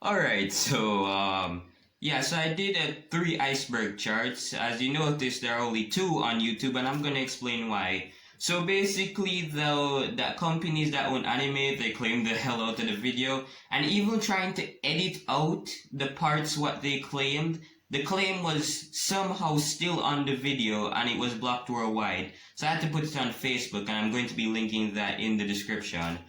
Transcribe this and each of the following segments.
Alright, so I did three iceberg charts. As you notice, there are only two on YouTube, and I'm gonna explain why. So basically, though, that companies that own anime, they claim the hell out of the video, and even trying to edit out the parts what they claimed, the claim was somehow still on the video, and it was blocked worldwide. So I had to put it on Facebook, and I'm going to be linking that in the description.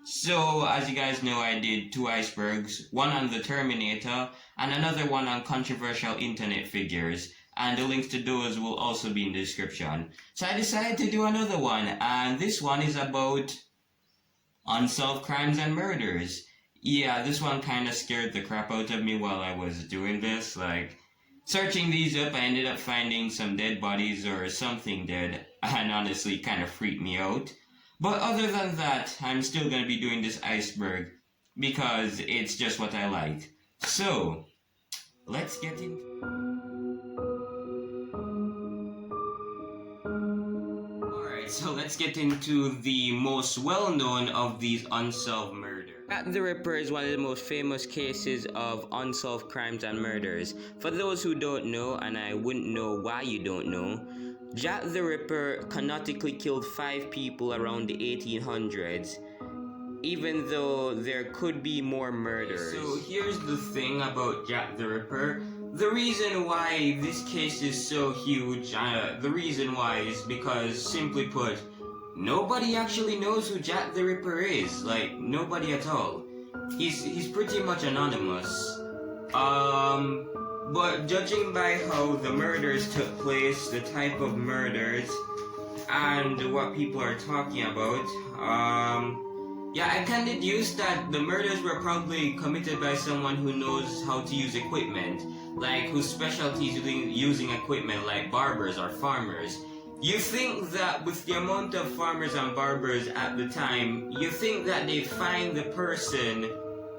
So, as you guys know, I did two icebergs, one on the Terminator, and another one on controversial internet figures, and the links to those will also be in the description. So I decided to do another one, and this one is about unsolved crimes and murders. Yeah, this one kinda scared the crap out of me while I was doing this, searching these up, I ended up finding some dead bodies or something dead, and honestly kinda freaked me out. But other than that, I'm still gonna be doing this iceberg because it's just what I like. So, let's get into Alright, so let's get into the most well-known of these unsolved murders. Jack the Ripper is one of the most famous cases of unsolved crimes and murders. For those who don't know, and I wouldn't know why you don't know, Jack the Ripper canonically killed 5 people around the 1800s, even though there could be more murders. So here's the thing about Jack the Ripper. The reason why this case is so huge, the reason why is because, simply put, nobody actually knows who Jack the Ripper is. Nobody at all. He's pretty much anonymous. But judging by how the murders took place, the type of murders, and what people are talking about, I can deduce that the murders were probably committed by someone who knows how to use equipment, whose specialty is using equipment, like barbers or farmers. You think that with the amount of farmers and barbers at the time, you think that they find the person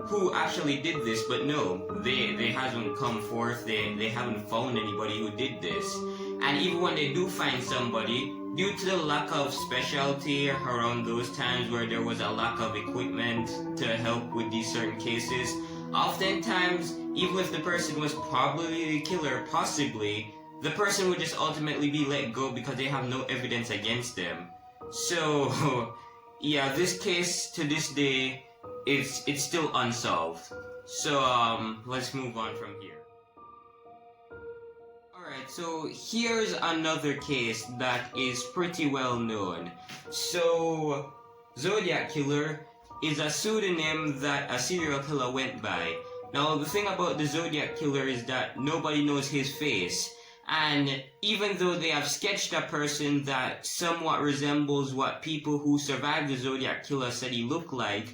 who actually did this, but no, they haven't come forth, they haven't found anybody who did this. And even when they do find somebody, due to the lack of specialty around those times where there was a lack of equipment to help with these certain cases, oftentimes, even if the person was probably the killer, possibly, the person would just ultimately be let go because they have no evidence against them. So, yeah, this case to this day, it's still unsolved. So, let's move on from here. Alright, so here's another case that is pretty well known. So, Zodiac Killer is a pseudonym that a serial killer went by. Now, the thing about the Zodiac Killer is that nobody knows his face. And even though they have sketched a person that somewhat resembles what people who survived the Zodiac Killer said he looked like,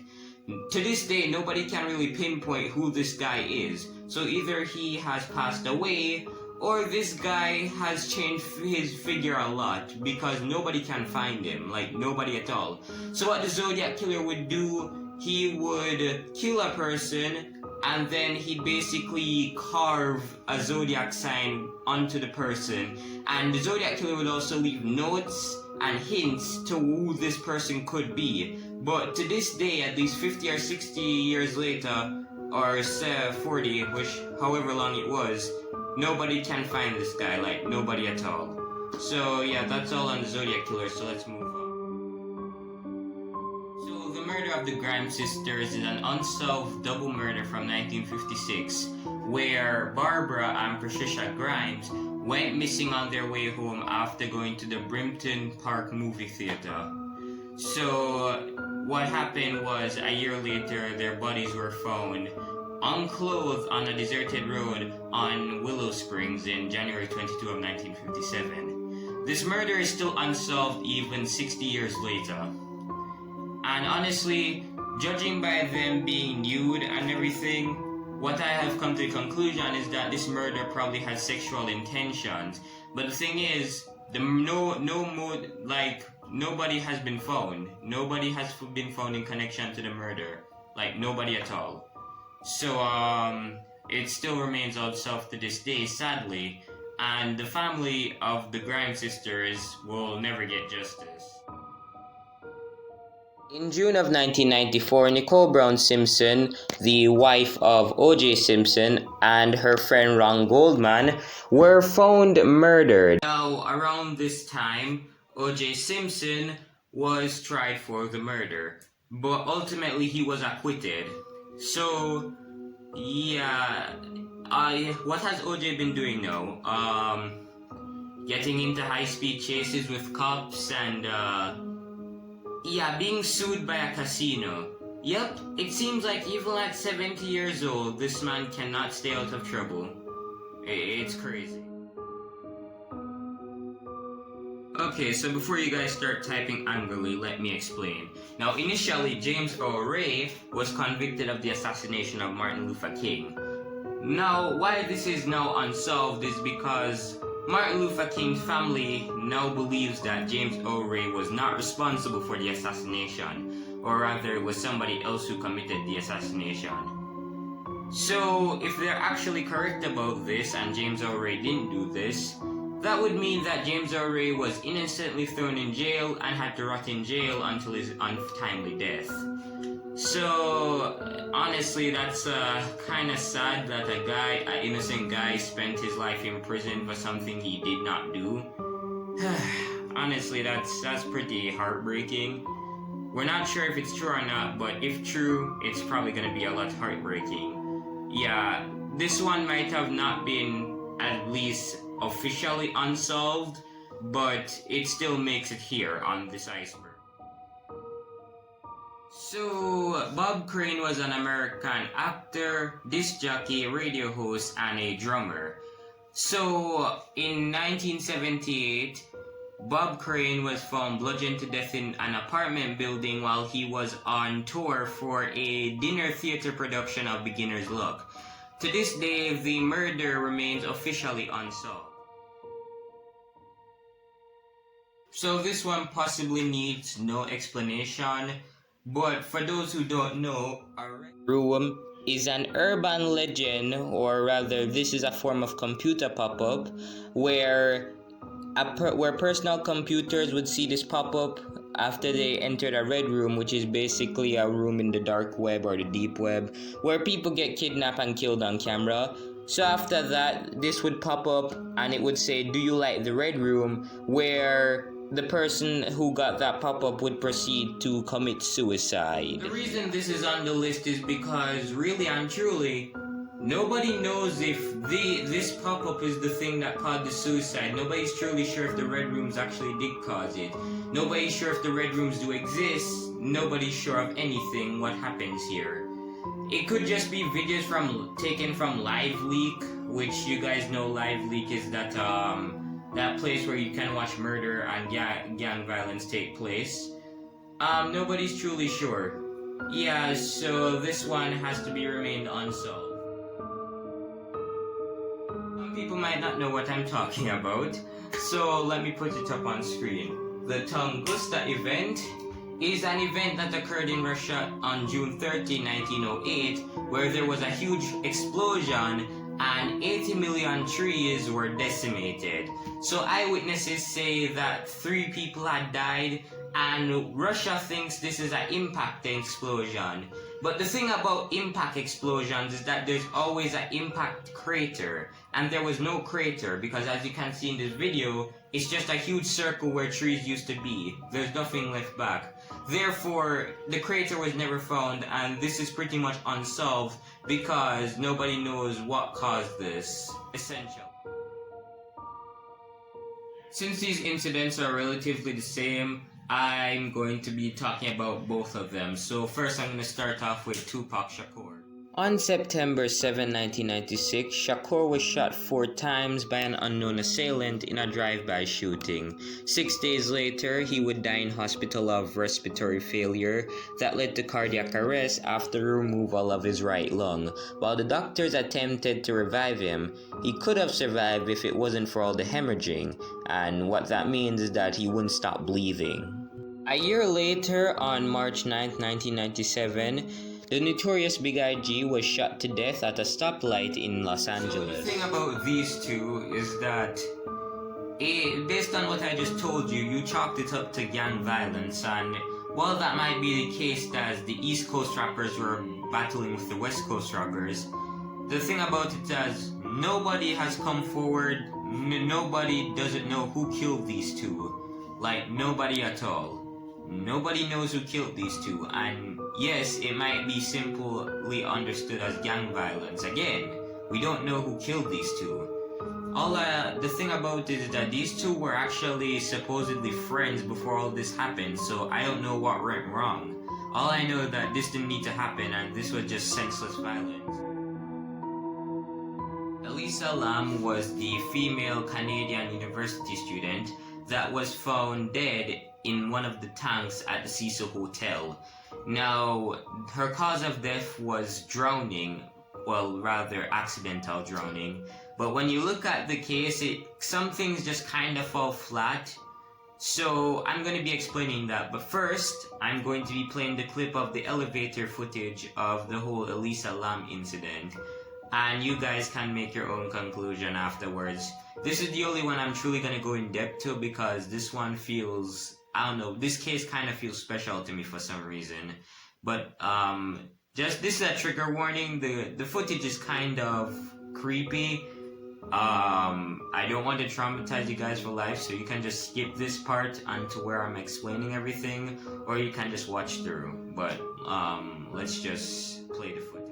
to this day, nobody can really pinpoint who this guy is. So either he has passed away, or this guy has changed his figure a lot, because nobody can find him, nobody at all. So what the Zodiac Killer would do, he would kill a person, and then he'd basically carve a zodiac sign onto the person. And the Zodiac Killer would also leave notes and hints to who this person could be. But to this day, at least 50 or 60 years later, or 40, however long it was, nobody can find this guy, nobody at all. So yeah, that's all on the Zodiac Killer, so let's move on. So the murder of the Grimes sisters is an unsolved double murder from 1956, where Barbara and Patricia Grimes went missing on their way home after going to the Brimpton Park movie theater. So what happened was, a year later, their bodies were found unclothed on a deserted road on Willow Springs in January 22 of 1957. This murder is still unsolved even 60 years later. And honestly, judging by them being nude and everything, what I have come to the conclusion is that this murder probably has sexual intentions. But the thing is, nobody has been found. Nobody has been found in connection to the murder. Nobody at all. So, it still remains unsolved to this day, sadly, and the family of the Grimes sisters will never get justice. In June of 1994, Nicole Brown Simpson, the wife of O.J. Simpson, and her friend Ron Goldman were found murdered. Now, around this time, O.J. Simpson was tried for the murder, but ultimately he was acquitted. So, yeah, what has O.J. been doing now? Getting into high-speed chases with cops and, being sued by a casino. Yep, it seems like even at 70 years old, this man cannot stay out of trouble. It's crazy. Okay, so before you guys start typing angrily, let me explain. Now, initially, James O. Ray was convicted of the assassination of Martin Luther King. Now, why this is now unsolved is because Martin Luther King's family now believes that James O. Ray was not responsible for the assassination, or rather it was somebody else who committed the assassination. So, if they're actually correct about this and James O. Ray didn't do this, that would mean that James O. Ray was innocently thrown in jail and had to rot in jail until his untimely death. So, honestly, that's kind of sad that an innocent guy spent his life in prison for something he did not do. Honestly, that's pretty heartbreaking. We're not sure if it's true or not, but if true, it's probably gonna be a lot heartbreaking. Yeah, this one might have not been at least officially unsolved, but it still makes it here on this iceberg. So, Bob Crane was an American actor, disc jockey, radio host, and a drummer. So, in 1978, Bob Crane was found bludgeoned to death in an apartment building while he was on tour for a dinner theater production of Beginner's Luck. To this day, the murder remains officially unsolved. So this one possibly needs no explanation, but for those who don't know, a rec room is an urban legend, or rather this is a form of computer pop-up where personal computers would see this pop-up after they entered a red room, which is basically a room in the dark web or the deep web where people get kidnapped and killed on camera. So after that, this would pop up and it would say, "Do you like the red room?" where the person who got that pop-up would proceed to commit suicide. The reason this is on the list is because really and truly, nobody knows if this pop-up is the thing that caused the suicide. Nobody's truly sure if the red rooms actually did cause it. Nobody's sure if the red rooms do exist. Nobody's sure of anything what happens here. It could just be videos taken from Live Leak, which you guys know Live Leak is that place where you can watch murder and gang violence take place. Nobody's truly sure. Yeah, so this one has to be remained unsolved. Some people might not know what I'm talking about, so let me put it up on screen. The Tunguska event is an event that occurred in Russia on June 30, 1908, where there was a huge explosion and 80 million trees were decimated. So eyewitnesses say that 3 people had died, and Russia thinks this is an impact explosion. But the thing about impact explosions is that there's always an impact crater, and there was no crater because, as you can see in this video, it's just a huge circle where trees used to be. There's nothing left back. Therefore, the crater was never found, and this is pretty much unsolved because nobody knows what caused this. Essential. Since these incidents are relatively the same, I'm going to be talking about both of them. So first I'm going to start off with Tupac Shakur. On September 7, 1996, Shakur was shot 4 times by an unknown assailant in a drive-by shooting. 6 days later, he would die in hospital of respiratory failure that led to cardiac arrest after removal of his right lung. While the doctors attempted to revive him, he could have survived if it wasn't for all the hemorrhaging, and what that means is that he wouldn't stop bleeding. A year later, on March 9, 1997, the notorious Big IG was shot to death at a stoplight in Los Angeles. So the thing about these two is that, based on what I just told you, you chalked it up to gang violence, and while that might be the case as the East Coast rappers were battling with the West Coast rappers, the thing about it is nobody has come forward, nobody doesn't know who killed these two. Like, nobody at all. Nobody knows who killed these two, and yes, it might be simply understood as gang violence. Again, we don't know who killed these two. The thing about it is that these two were actually supposedly friends before all this happened, so I don't know what went wrong. All I know is that this didn't need to happen, and this was just senseless violence. Elisa Lam was the female Canadian university student that was found dead in one of the tanks at the Cecil Hotel. Now, her cause of death was drowning, well, rather accidental drowning. But when you look at the case, some things just kind of fall flat. So I'm going to be explaining that. But first, I'm going to be playing the clip of the elevator footage of the whole Elisa Lam incident. And you guys can make your own conclusion afterwards. This is the only one I'm truly going to go in depth to because this one feels, I don't know, this case kind of feels special to me for some reason. But just this is a trigger warning. The footage is kind of creepy. I don't want to traumatize you guys for life, so you can just skip this part until where I'm explaining everything, or you can just watch through. But let's just play the footage.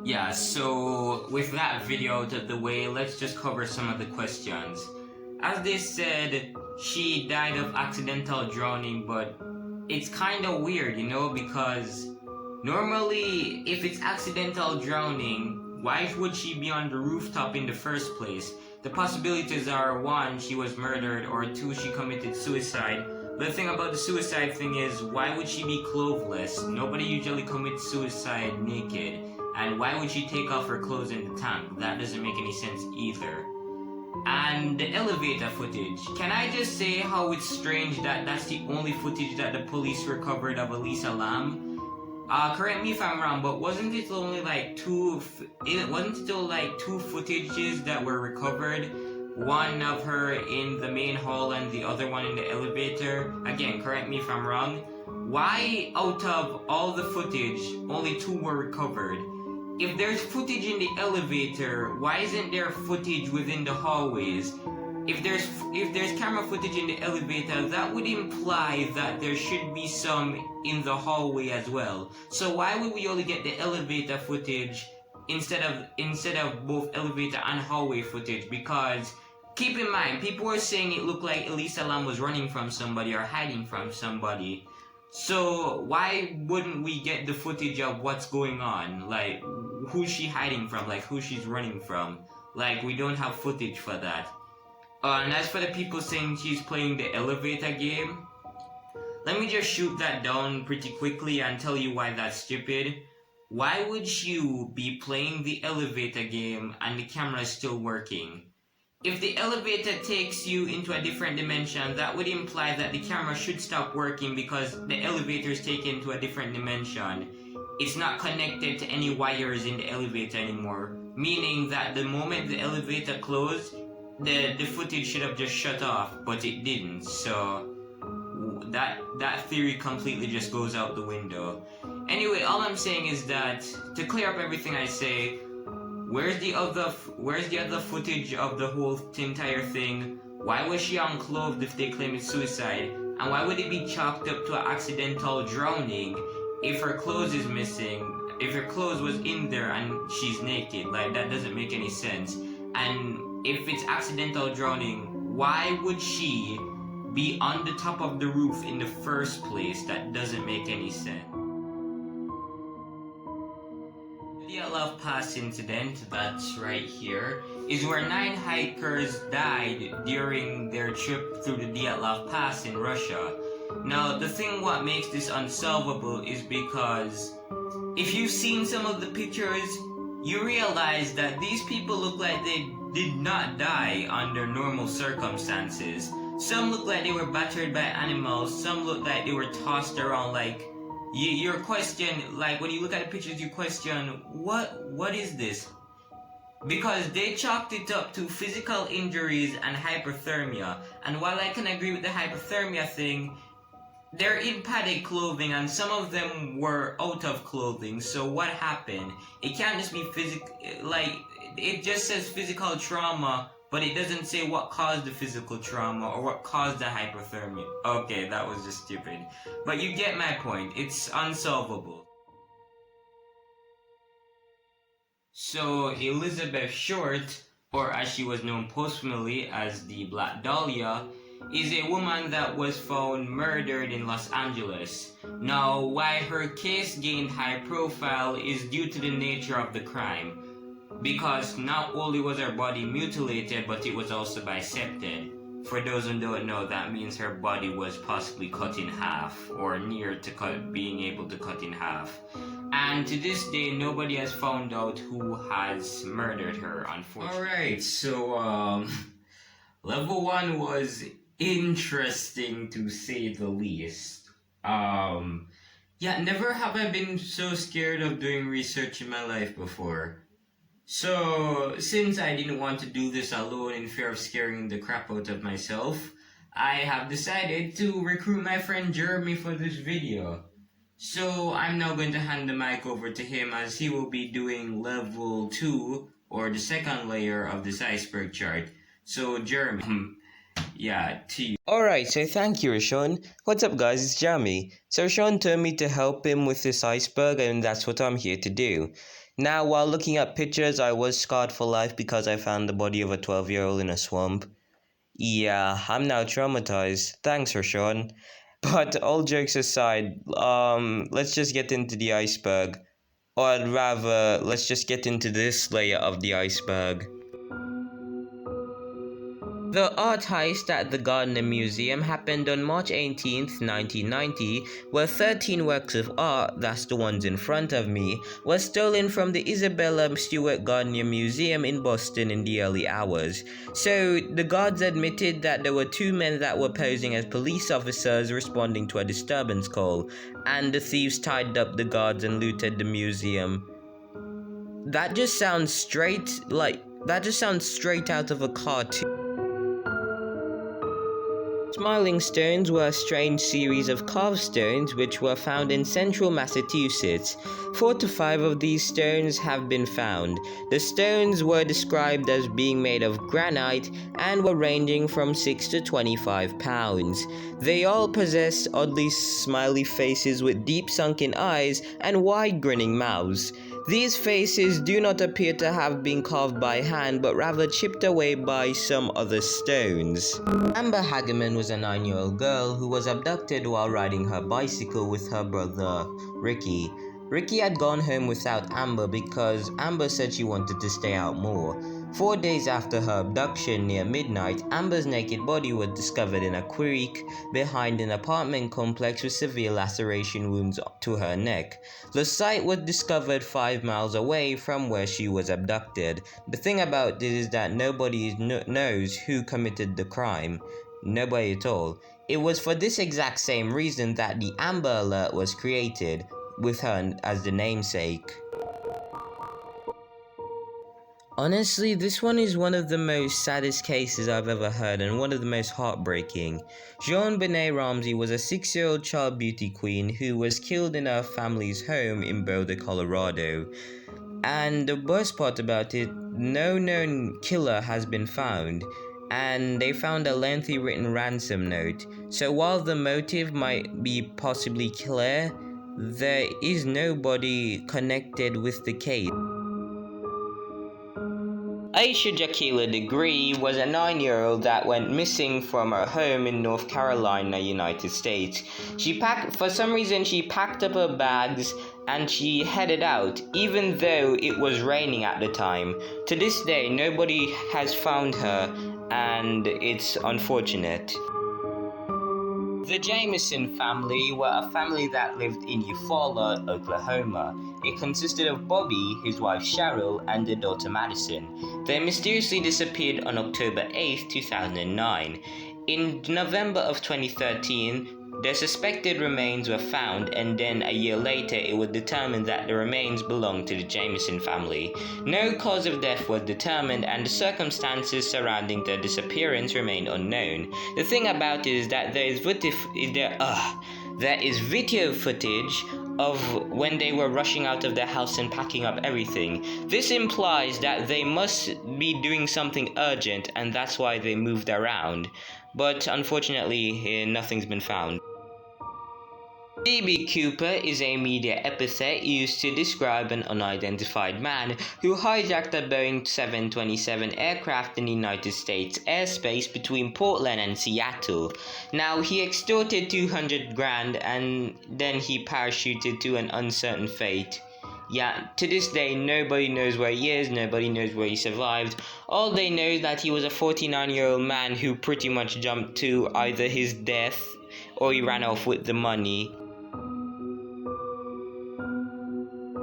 Yeah, so with that video out of the way, let's just cover some of the questions. As they said, she died of accidental drowning, but it's kind of weird, you know, because normally if it's accidental drowning, why would she be on the rooftop in the first place? The possibilities are 1, she was murdered, or 2, she committed suicide. But the thing about the suicide thing is, why would she be clothless? Nobody usually commits suicide naked. And why would she take off her clothes in the tank? That doesn't make any sense either. And the elevator footage. Can I just say how it's strange that that's the only footage that the police recovered of Elisa Lam? Correct me if I'm wrong, but wasn't it only like two footages that were recovered? One of her in the main hall and the other one in the elevator? Again, correct me if I'm wrong. Why out of all the footage, only 2 were recovered? If there's footage in the elevator, why isn't there footage within the hallways? If there's camera footage in the elevator, that would imply that there should be some in the hallway as well. So why would we only get the elevator footage instead of both elevator and hallway footage? Because keep in mind, people were saying it looked like Elisa Lam was running from somebody or hiding from somebody. So why wouldn't we get the footage of what's going on? Like, who's she hiding from? Like, who she's running from? Like, we don't have footage for that. And as for the people saying she's playing the elevator game, let me just shoot that down pretty quickly and tell you why that's stupid. Why would you be playing the elevator game and the camera is still working? If the elevator takes you into a different dimension, that would imply that the camera should stop working because the elevator is taken to a different dimension. It's not connected to any wires in the elevator anymore, meaning that the moment the elevator closed, the footage should have just shut off, but it didn't. So that theory completely just goes out the window. Anyway, all I'm saying is that to clear up everything I say, where's the other footage of the whole entire thing? Why was she unclothed if they claim it's suicide? And why would it be chalked up to an accidental drowning if her clothes is missing? If her clothes was in there and she's naked? Like, that doesn't make any sense. And if it's accidental drowning, why would she be on the top of the roof in the first place? That doesn't make any sense. The Love Pass incident, that's right here, is where 9 hikers died during their trip through the Dyatlov Pass in Russia. Now, the thing what makes this unsolvable is because if you've seen some of the pictures, you realize that these people look like they did not die under normal circumstances. Some look like they were battered by animals, some look like they were tossed around. Like, your question, like when you look at the pictures, you question, what is this? Because they chalked it up to physical injuries and hypothermia. And while I can agree with the hypothermia thing, they're in padded clothing and some of them were out of clothing. So what happened? It can't just be like, it just says physical trauma, but it doesn't say what caused the physical trauma or what caused the hypothermia. Okay, that was just stupid. But you get my point. It's unsolvable. So Elizabeth Short, or as she was known posthumously as the Black Dahlia, is a woman that was found murdered in Los Angeles. Now, why her case gained high profile is due to the nature of the crime. Because not only was her body mutilated, but it was also bisected. For those who don't know, that means her body was possibly cut in half, or near to being able to cut in half. And to this day, nobody has found out who has murdered her, unfortunately. Alright, so, level 1 was interesting to say the least. Yeah, never have I been so scared of doing research in my life before. So, since I didn't want to do this alone in fear of scaring the crap out of myself, I have decided to recruit my friend Jeremy for this video. So, I'm now going to hand the mic over to him as he will be doing level 2, or the second layer of this iceberg chart. So, Jeremy, yeah, to you. Alright, so thank you, Rashawn. What's up, guys? It's Jeremy. So Rashawn told me to help him with this iceberg, and that's what I'm here to do. Now, while looking at pictures, I was scarred for life because I found the body of a 12-year-old in a swamp. Yeah, I'm now traumatized. Thanks, Rashawn. But all jokes aside, let's just get into the iceberg. Or rather, let's just get into this layer of the iceberg. The art heist at the Gardner Museum happened on March 18th, 1990, where 13 works of art, that's the ones in front of me, were stolen from the Isabella Stewart Gardner Museum in Boston in the early hours. So, the guards admitted that there were two men that were posing as police officers responding to a disturbance call, and the thieves tied up the guards and looted the museum. That just sounds straight out of a cartoon. Smiling stones were a strange series of carved stones which were found in central Massachusetts. 4 to 5 of these stones have been found. The stones were described as being made of granite and were ranging from 6 to 25 pounds. They all possessed oddly smiley faces with deep sunken eyes and wide grinning mouths. These faces do not appear to have been carved by hand, but rather chipped away by some other stones. Amber Hageman was a 9-year-old girl who was abducted while riding her bicycle with her brother, Ricky. Ricky had gone home without Amber because Amber said she wanted to stay out more. 4 days after her abduction, near midnight, Amber's naked body was discovered in a creek behind an apartment complex with severe laceration wounds to her neck. The site was discovered 5 miles away from where she was abducted. The thing about this is that nobody knows who committed the crime. Nobody at all. It was for this exact same reason that the Amber Alert was created, with her as the namesake. Honestly, this one is one of the most saddest cases I've ever heard and one of the most heartbreaking. Jean Benet Ramsey was a 6-year-old child beauty queen who was killed in her family's home in Boulder, Colorado. And the worst part about it, no known killer has been found, and they found a lengthy written ransom note. So while the motive might be possibly clear, there is nobody connected with the case. Aisha Jakila Degree was a 9-year-old that went missing from her home in North Carolina, United States. For some reason she packed up her bags and she headed out, even though it was raining at the time. To this day, nobody has found her, and it's unfortunate. The Jameson family were a family that lived in Eufaula, Oklahoma. It consisted of Bobby, his wife Cheryl, and their daughter Madison. They mysteriously disappeared on October 8, 2009. In November of 2013, their suspected remains were found, and then a year later it was determined that the remains belonged to the Jameson family. No cause of death was determined, and the circumstances surrounding their disappearance remain unknown. The thing about it is that there is video footage of when they were rushing out of their house and packing up everything. This implies that they must be doing something urgent, and that's why they moved around. But unfortunately, nothing's been found. D.B. Cooper is a media epithet used to describe an unidentified man who hijacked a Boeing 727 aircraft in the United States airspace between Portland and Seattle. Now, he extorted $200,000 and then he parachuted to an uncertain fate. Yeah, to this day, nobody knows where he is, nobody knows where he survived. All they know is that he was a 49-year-old man who pretty much jumped to either his death or he ran off with the money.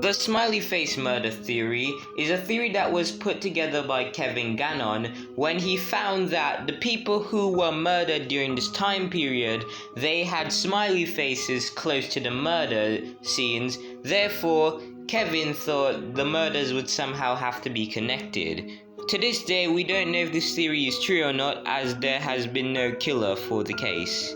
The smiley face murder theory is a theory that was put together by Kevin Gannon when he found that the people who were murdered during this time period, they had smiley faces close to the murder scenes. Therefore, Kevin thought the murders would somehow have to be connected. To this day, we don't know if this theory is true or not, as there has been no killer for the case.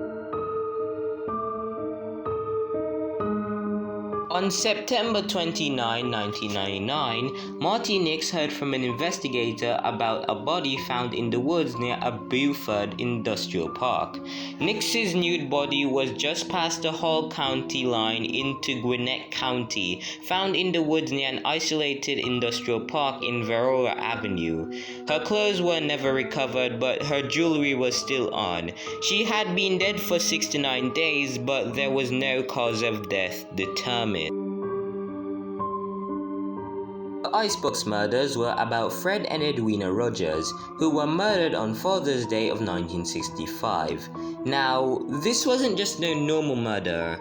On September 29, 1999, Marty Nix heard from an investigator about a body found in the woods near a Beaufort industrial park. Nix's nude body was just past the Hall County line into Gwinnett County, found in the woods near an isolated industrial park in Verora Avenue. Her clothes were never recovered, but her jewelry was still on. She had been dead for 6 to 9 days, but there was no cause of death determined. The Icebox murders were about Fred and Edwina Rogers, who were murdered on Father's Day of 1965. Now, this wasn't just no normal murder.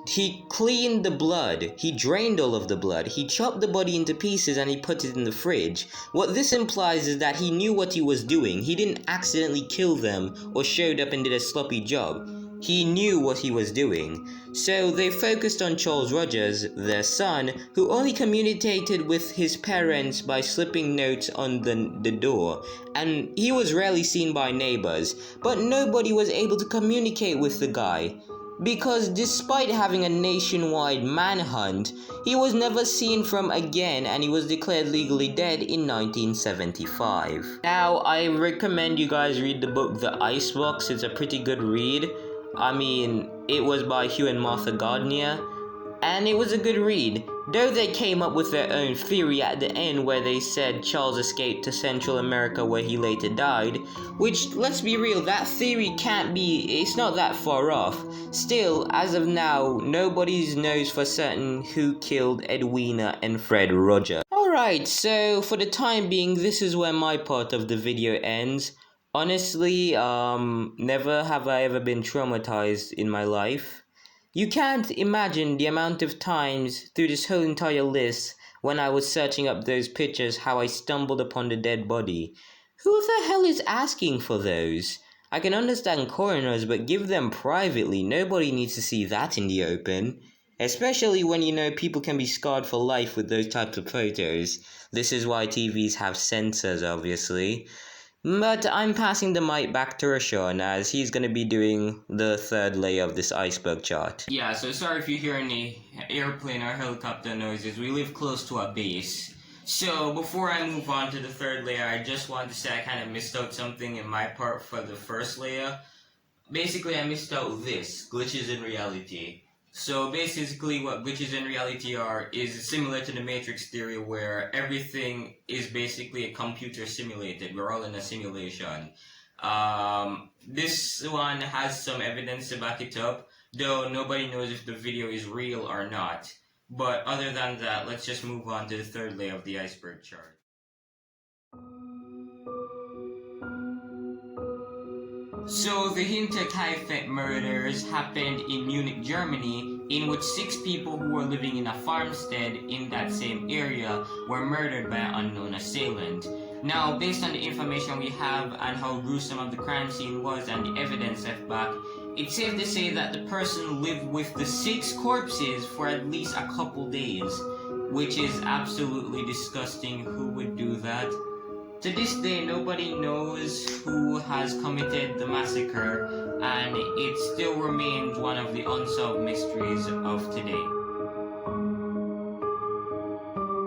He cleaned the blood, he drained all of the blood, he chopped the body into pieces and he put it in the fridge. What this implies is that he knew what he was doing. He didn't accidentally kill them or showed up and did a sloppy job. He knew what he was doing. So they focused on Charles Rogers, their son, who only communicated with his parents by slipping notes on the door, and he was rarely seen by neighbors, but nobody was able to communicate with the guy. Because despite having a nationwide manhunt, he was never seen from again and he was declared legally dead in 1975. Now, I recommend you guys read the book The Icebox. It's a pretty good read. I mean, it was by Hugh and Martha Gardner, and it was a good read. Though they came up with their own theory at the end where they said Charles escaped to Central America where he later died, which, let's be real, that theory it's not that far off. Still, as of now, nobody knows for certain who killed Edwina and Fred Rogers. Alright, so for the time being, this is where my part of the video ends. Honestly, never have I ever been traumatized in my life. You can't imagine the amount of times through this whole entire list when I was searching up those pictures how I stumbled upon the dead body. Who the hell is asking for those? I can understand coroners, but give them privately. Nobody needs to see that in the open. Especially when you know people can be scarred for life with those types of photos. This is why TVs have censors, obviously. But I'm passing the mic back to Rashawn as he's going to be doing the third layer of this iceberg chart. Yeah, so sorry if you hear any airplane or helicopter noises. We live close to a base. So before I move on to the third layer, I just wanted to say I kind of missed out something in my part for the first layer. Basically, I missed out this, glitches in reality. So basically what glitches in reality are is similar to the Matrix theory where everything is basically a computer simulated. We're all in a simulation. This one has some evidence to back it up, though nobody knows if the video is real or not. But other than that, let's just move on to the third layer of the iceberg chart. So the Hinterkaifeck murders happened in Munich, Germany, in which 6 people who were living in a farmstead in that same area were murdered by an unknown assailant. Now, based on the information we have and how gruesome of the crime scene was and the evidence left back, it's safe to say that the person lived with the 6 corpses for at least a couple days, which is absolutely disgusting. Who would do that? To this day, nobody knows who has committed the massacre, and it still remains one of the unsolved mysteries of today.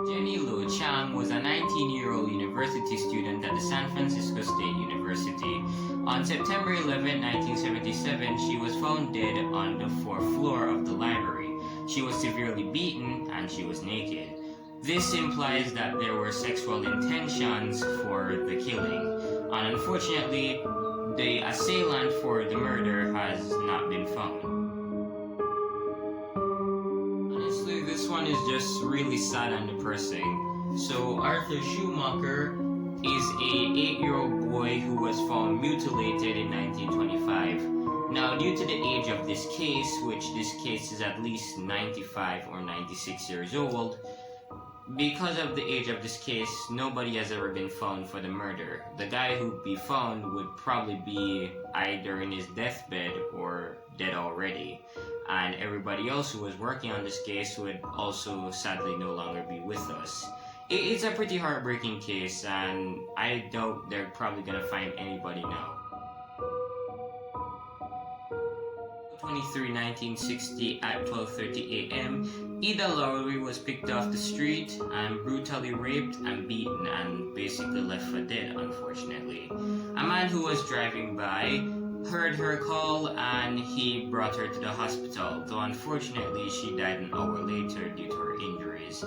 Jenny Lu Chang was a 19-year-old university student at the San Francisco State University. On September 11, 1977, she was found dead on the 4th floor of the library. She was severely beaten, and she was naked. This implies that there were sexual intentions for the killing, and unfortunately, the assailant for the murder has not been found. Honestly, this one is just really sad and depressing. So Arthur Schumacher is a 8-year-old boy who was found mutilated in 1925. Now, due to the age of this case, which this case is at least 95 or 96 years old, because of the age of this case, nobody has ever been found for the murder. The guy who'd be found would probably be either in his deathbed or dead already. And everybody else who was working on this case would also sadly no longer be with us. It's a pretty heartbreaking case, and I doubt they're probably gonna find anybody now. 23, 1960 at 12:30 a.m., Ida Lowry was picked off the street and brutally raped and beaten and basically left for dead, unfortunately. A man who was driving by heard her call and he brought her to the hospital, though unfortunately she died an hour later due to her injuries.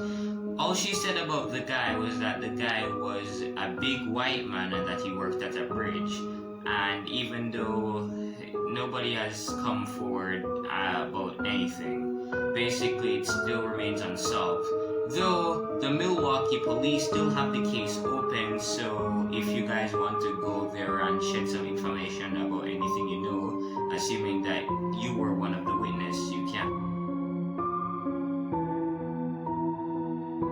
All she said about the guy was that the guy was a big white man and that he worked at a bridge. And even though nobody has come forward about anything, basically it still remains unsolved. Though the Milwaukee police still have the case open, so if you guys want to go there and shed some information about anything you know, assuming that you were one of the witnesses, you can.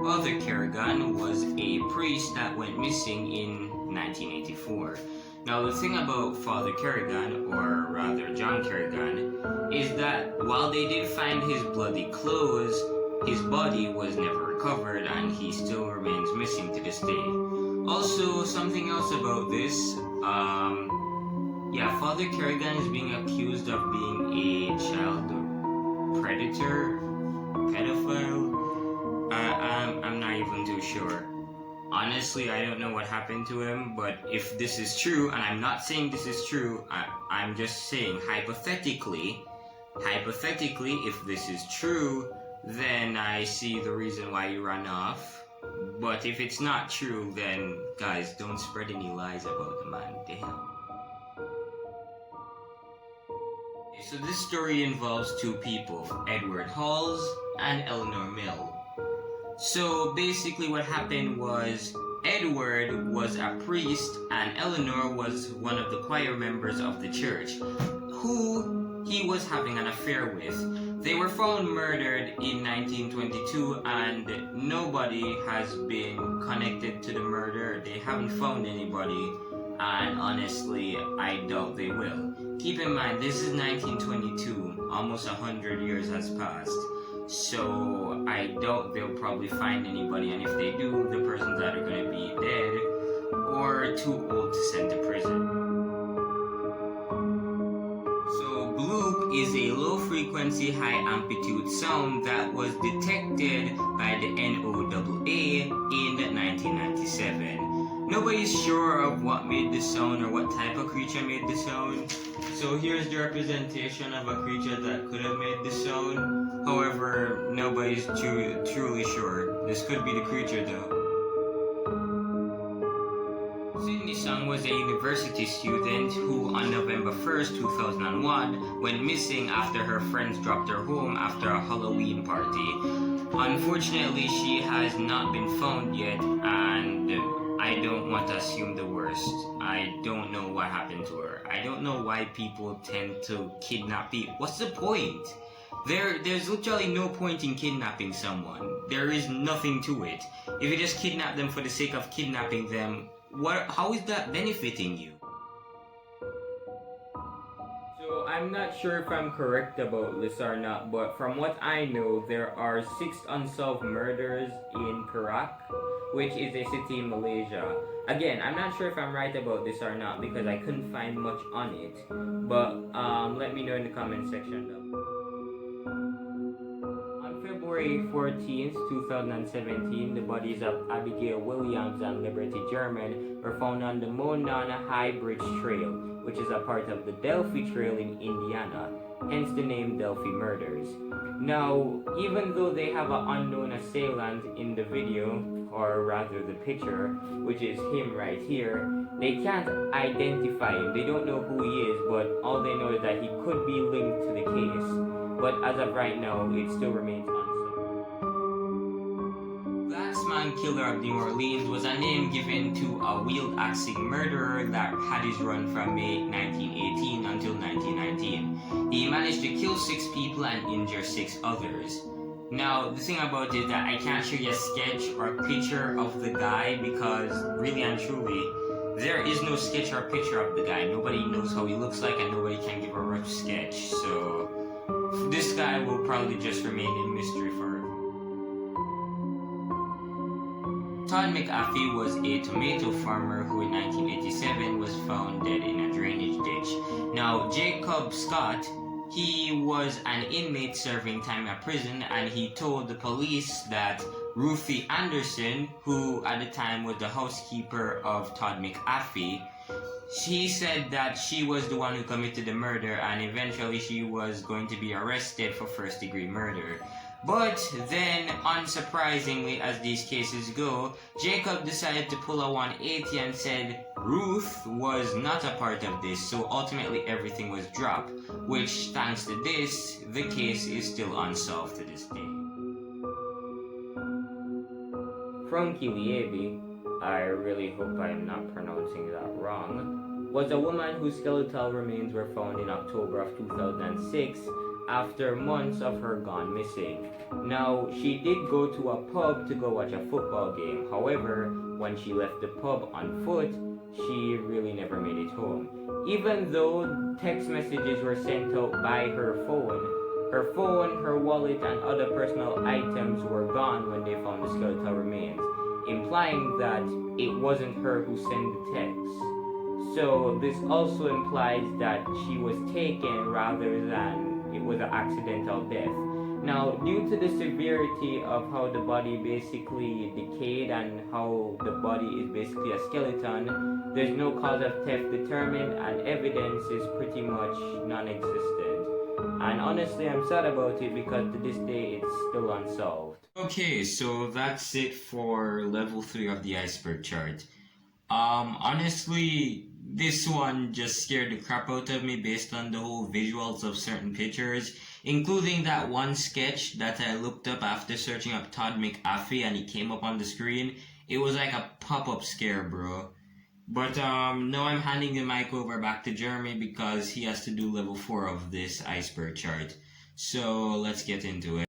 Father Kerrigan was a priest that went missing in 1984. Now the thing about Father Kerrigan, or rather John Kerrigan, is that while they did find his bloody clothes, his body was never recovered and he still remains missing to this day. Also, something else about this, Father Kerrigan is being accused of being a child predator, pedophile. I'm not even too sure. Honestly, I don't know what happened to him, but if this is true, and I'm not saying this is true, I'm just saying hypothetically, if this is true, then I see the reason why you ran off. But if it's not true, then guys, don't spread any lies about the man. Damn. So this story involves two people, Edward Halls and Eleanor Mill. So basically what happened was Edward was a priest and Eleanor was one of the choir members of the church who he was having an affair with. They were found murdered in 1922 and nobody has been connected to the murder. They haven't found anybody, and honestly I doubt they will. Keep in mind, this is 1922, almost 100 years has passed. So I doubt they'll probably find anybody, and if they do, the person's either going to be dead or too old to send to prison. So bloop is a low frequency high amplitude sound that was detected by the NOAA in 1997. Nobody's sure of what made the sound or what type of creature made the sound. So here's the representation of a creature that could have made the sound. However, nobody's truly sure. This could be the creature though. Sydney Sung was a university student who on November 1st, 2001 went missing after her friends dropped her home after a Halloween party. Unfortunately, she has not been found yet, and I don't want to assume the worst. I don't know what happened to her. I don't know why people tend to kidnap people. What's the point? There's literally no point in kidnapping someone. There is nothing to it. If you just kidnap them for the sake of kidnapping them, how is that benefiting you? So I'm not sure if I'm correct about this or not, but from what I know, there are 6 unsolved murders in Perak, which is a city in Malaysia. Again, I'm not sure if I'm right about this or not because I couldn't find much on it, but let me know in the comment section though. February 14th, 2017, the bodies of Abigail Williams and Liberty German were found on the Monon High Bridge Trail, which is a part of the Delphi Trail in Indiana, hence the name Delphi Murders. Now, even though they have an unknown assailant in the video, or rather the picture, which is him right here, they can't identify him. They don't know who he is, but all they know is that he could be linked to the case. But as of right now, it still remains unsolved. Last Man Killer of New Orleans was a name given to a wheel-axing murderer that had his run from May 1918 until 1919. He managed to kill 6 people and injure 6 others. Now, the thing about it is that I can't show you a sketch or a picture of the guy because, really and truly, there is no sketch or picture of the guy. Nobody knows how he looks like and nobody can give a rough sketch, so this guy will probably just remain in mystery forever. Todd McAfee was a tomato farmer who in 1987 was found dead in a drainage ditch. Now, Jacob Scott he was an inmate serving time at prison, and he told the police that Ruthie Anderson, who at the time was the housekeeper of Todd McAfee, she said that she was the one who committed the murder, and eventually she was going to be arrested for first-degree murder. But then, unsurprisingly as these cases go, Jacob decided to pull a 180 and said Ruth was not a part of this, so ultimately everything was dropped, which thanks to this, the case is still unsolved to this day. From Kiliebi, I really hope I am not pronouncing that wrong, was a woman whose skeletal remains were found in October of 2006 after months of her gone missing. Now, she did go to a pub to go watch a football game. However, when she left the pub on foot, she really never made it home. Even though text messages were sent out by her phone, her wallet, and other personal items were gone when they found the skeletal remains, implying that it wasn't her who sent the text. So this also implies that she was taken rather than it was an accidental death. Now, due to the severity of how the body basically decayed and how the body is basically a skeleton, there's no cause of theft determined and evidence is pretty much non-existent. And honestly, I'm sad about it because to this day it's still unsolved. Okay, so that's it for level 3 of the iceberg chart. Honestly, this one just scared the crap out of me based on the whole visuals of certain pictures, including that one sketch that I looked up after searching up Todd McAfee and he came up on the screen. It was like a pop-up scare, bro. But now I'm handing the mic over back to Jeremy because he has to do level 4 of this iceberg chart. So let's get into it.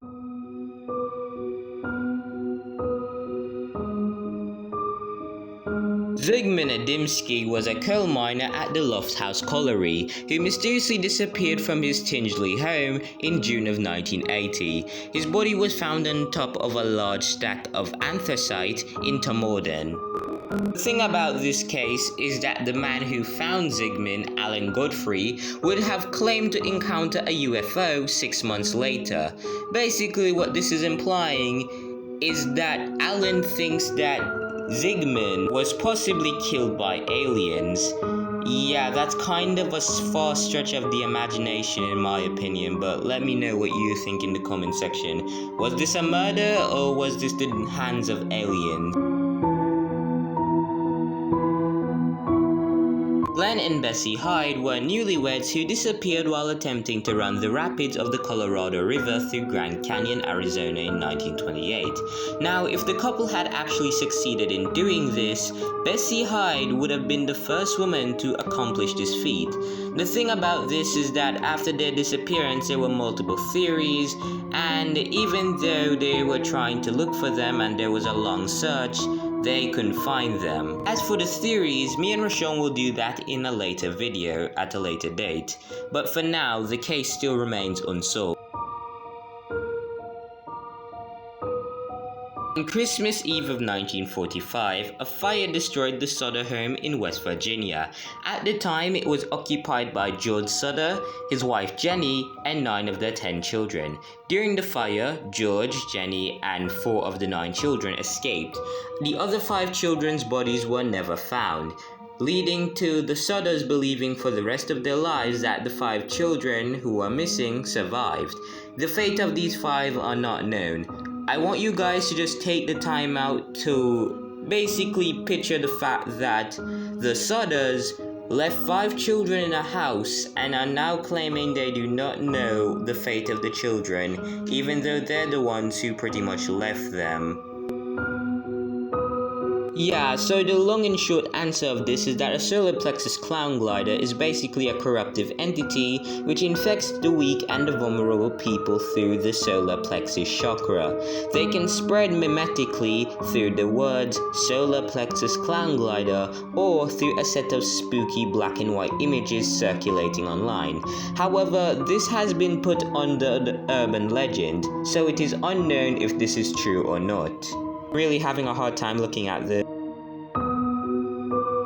Zygmunt Adamski was a coal miner at the Lofthouse Colliery who mysteriously disappeared from his Tingley home in June of 1980. His body was found on top of a large stack of anthracite in Tomorden. The thing about this case is that the man who found Zygmunt, Alan Godfrey, would have claimed to encounter a UFO 6 months later. Basically what this is implying is that Alan thinks that Zygmunt was possibly killed by aliens. Yeah, that's kind of a far stretch of the imagination in my opinion, but let me know what you think in the comment section. Was this a murder or was this the hands of aliens? Glenn and Bessie Hyde were newlyweds who disappeared while attempting to run the rapids of the Colorado River through Grand Canyon, Arizona in 1928. Now, if the couple had actually succeeded in doing this, Bessie Hyde would have been the first woman to accomplish this feat. The thing about this is that after their disappearance there were multiple theories, and even though they were trying to look for them and there was a long search, they couldn't find them. As for the theories, me and Rashawn will do that in a later video at a later date, but for now the case still remains unsolved. On Christmas Eve of 1945, a fire destroyed the Sutter home in West Virginia. At the time, it was occupied by George Sutter, his wife Jenny, and 9 of their 10 children. During the fire, George, Jenny, and 4 of the 9 children escaped. The other 5 children's bodies were never found, leading to the Sutters believing for the rest of their lives that the 5 children who were missing survived. The fate of these 5 are not known. I want you guys to just take the time out to basically picture the fact that the Sutters left 5 children in a house and are now claiming they do not know the fate of the children, even though they're the ones who pretty much left them. Yeah, so the long and short answer of this is that a solar plexus clown glider is basically a corruptive entity which infects the weak and the vulnerable people through the solar plexus chakra. They can spread mimetically through the words solar plexus clown glider or through a set of spooky black and white images circulating online. However, this has been put under the urban legend, so it is unknown if this is true or not. Really having a hard time looking at the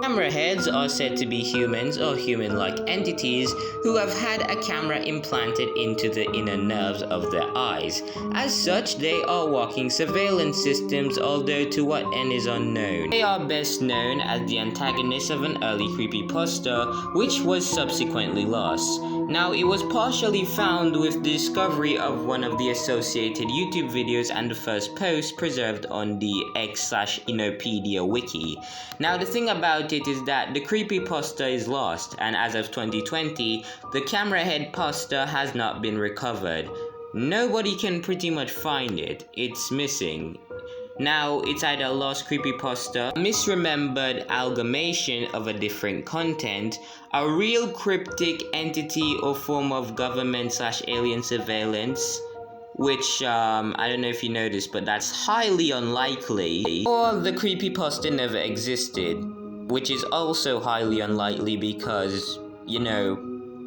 camera camera heads are said to be humans or human-like entities who have had a camera implanted into the inner nerves of their eyes. As such, they are walking surveillance systems, although to what end is unknown. They are best known as the antagonists of an early creepypasta, which was subsequently lost. Now, it was partially found with the discovery of one of the associated YouTube videos and the first post preserved on the x/Inopedia wiki. Now, the thing about it is that the creepypasta is lost, and as of 2020, the camera head pasta has not been recovered. Nobody can pretty much find it. It's missing. Now, it's either a lost creepypasta, a misremembered amalgamation of a different content, a real cryptic entity or form of government/alien surveillance, which, I don't know if you noticed, but that's highly unlikely, or the creepypasta never existed, which is also highly unlikely because,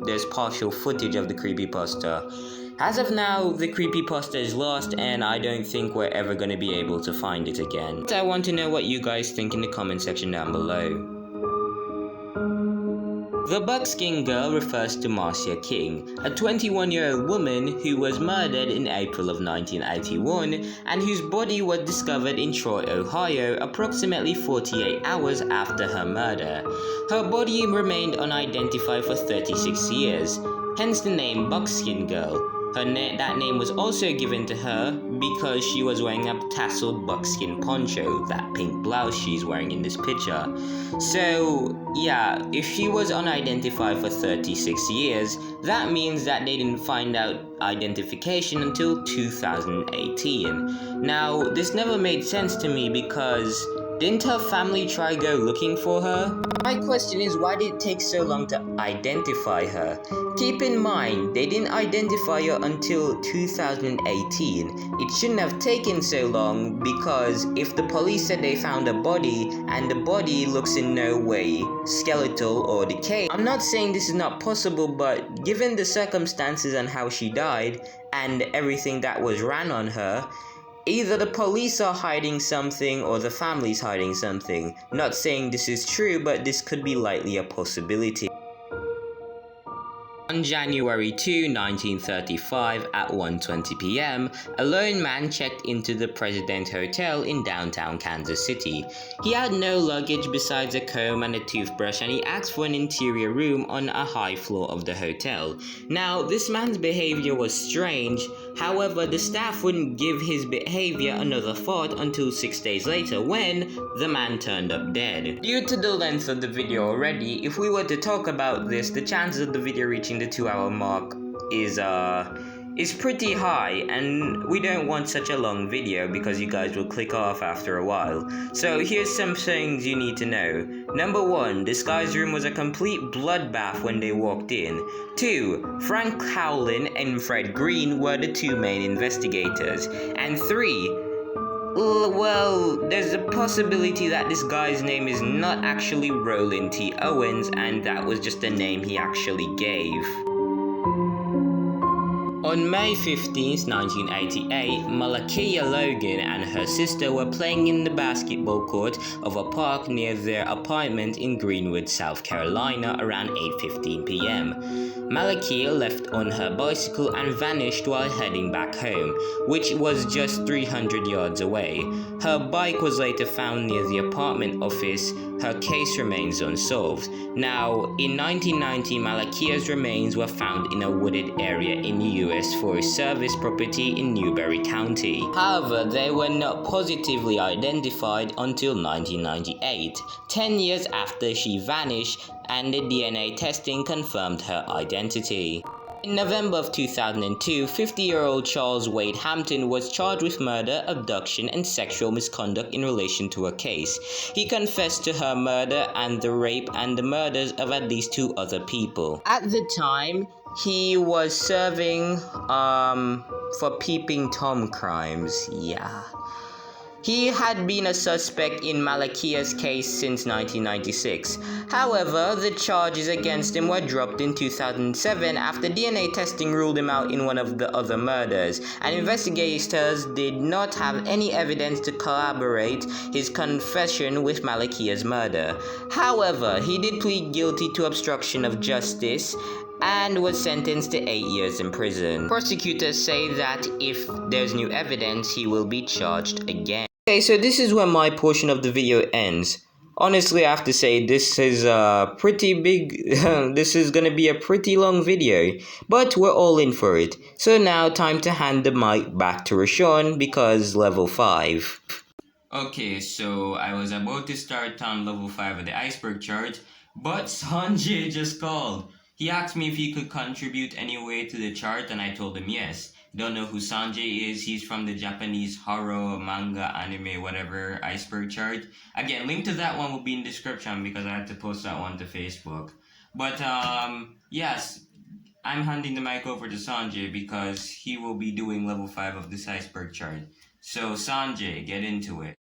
there's partial footage of the creepypasta. As of now, the creepypasta is lost, and I don't think we're ever going to be able to find it again. I want to know what you guys think in the comment section down below. The Buckskin Girl refers to Marcia King, a 21-year-old woman who was murdered in April of 1981 and whose body was discovered in Troy, Ohio, approximately 48 hours after her murder. Her body remained unidentified for 36 years, hence the name Buckskin Girl. That name was also given to her because she was wearing a tasseled buckskin poncho, that pink blouse she's wearing in this picture. So, yeah, if she was unidentified for 36 years, that means that they didn't find out identification until 2018. Now, this never made sense to me because didn't her family try go looking for her? My question is, why did it take so long to identify her? Keep in mind, they didn't identify her until 2018. It shouldn't have taken so long because if the police said they found a body and the body looks in no way skeletal or decayed, I'm not saying this is not possible, but given the circumstances and how she died and everything that was ran on her, either the police are hiding something or the family's hiding something. Not saying this is true, but this could be likely a possibility. On January 2, 1935 at 1:20 p.m., a lone man checked into the President Hotel in downtown Kansas City. He had no luggage besides a comb and a toothbrush, and he asked for an interior room on a high floor of the hotel. Now, this man's behavior was strange. However, the staff wouldn't give his behavior another thought until 6 days later when the man turned up dead. Due to the length of the video already, if we were to talk about this, the chances of the video reaching the 2-hour mark is pretty high, and we don't want such a long video because you guys will click off after a while. So here's some things you need to know. Number 1, this guy's room was a complete bloodbath when they walked in. 2, Frank Howlin and Fred Green were the 2 main investigators. And 3, well, there's a possibility that this guy's name is not actually Roland T. Owens, and that was just a name he actually gave. On May 15, 1988, Malakia Logan and her sister were playing in the basketball court of a park near their apartment in Greenwood, South Carolina around 8:15 p.m. Malakia left on her bicycle and vanished while heading back home, which was just 300 yards away. Her bike was later found near the apartment office. Her case remains unsolved. Now, in 1990, Malakia's remains were found in a wooded area in the U.S. Forest Service property in Newberry County. However, they were not positively identified until 1998, 10 years after she vanished, and the DNA testing confirmed her identity. In November of 2002, 50-year-old Charles Wade Hampton was charged with murder, abduction, and sexual misconduct in relation to a case. He confessed to her murder and the rape and the murders of at least 2 other people. At the time, he was serving for peeping Tom crimes. Yeah. He had been a suspect in Malakia's case since 1996. However, the charges against him were dropped in 2007 after DNA testing ruled him out in one of the other murders, and investigators did not have any evidence to corroborate his confession with Malakia's murder. However, he did plead guilty to obstruction of justice and was sentenced to 8 years in prison. Prosecutors say that if there's new evidence, he will be charged again. Okay, so this is where my portion of the video ends. Honestly, I have to say this is a pretty big, this is gonna be a pretty long video, but we're all in for it. So now, time to hand the mic back to Rashawn because level 5. Okay, so I was about to start on level 5 of the Iceberg chart, but Sanjay just called. He asked me if he could contribute any way to the chart, and I told him yes. Don't know who Sanjay is. He's from the Japanese horror, manga, anime, whatever, Iceberg chart. Again, link to that one will be in description because I had to post that one to Facebook. But, yes, I'm handing the mic over to Sanjay because he will be doing level 5 of this Iceberg chart. So, Sanjay, get into it.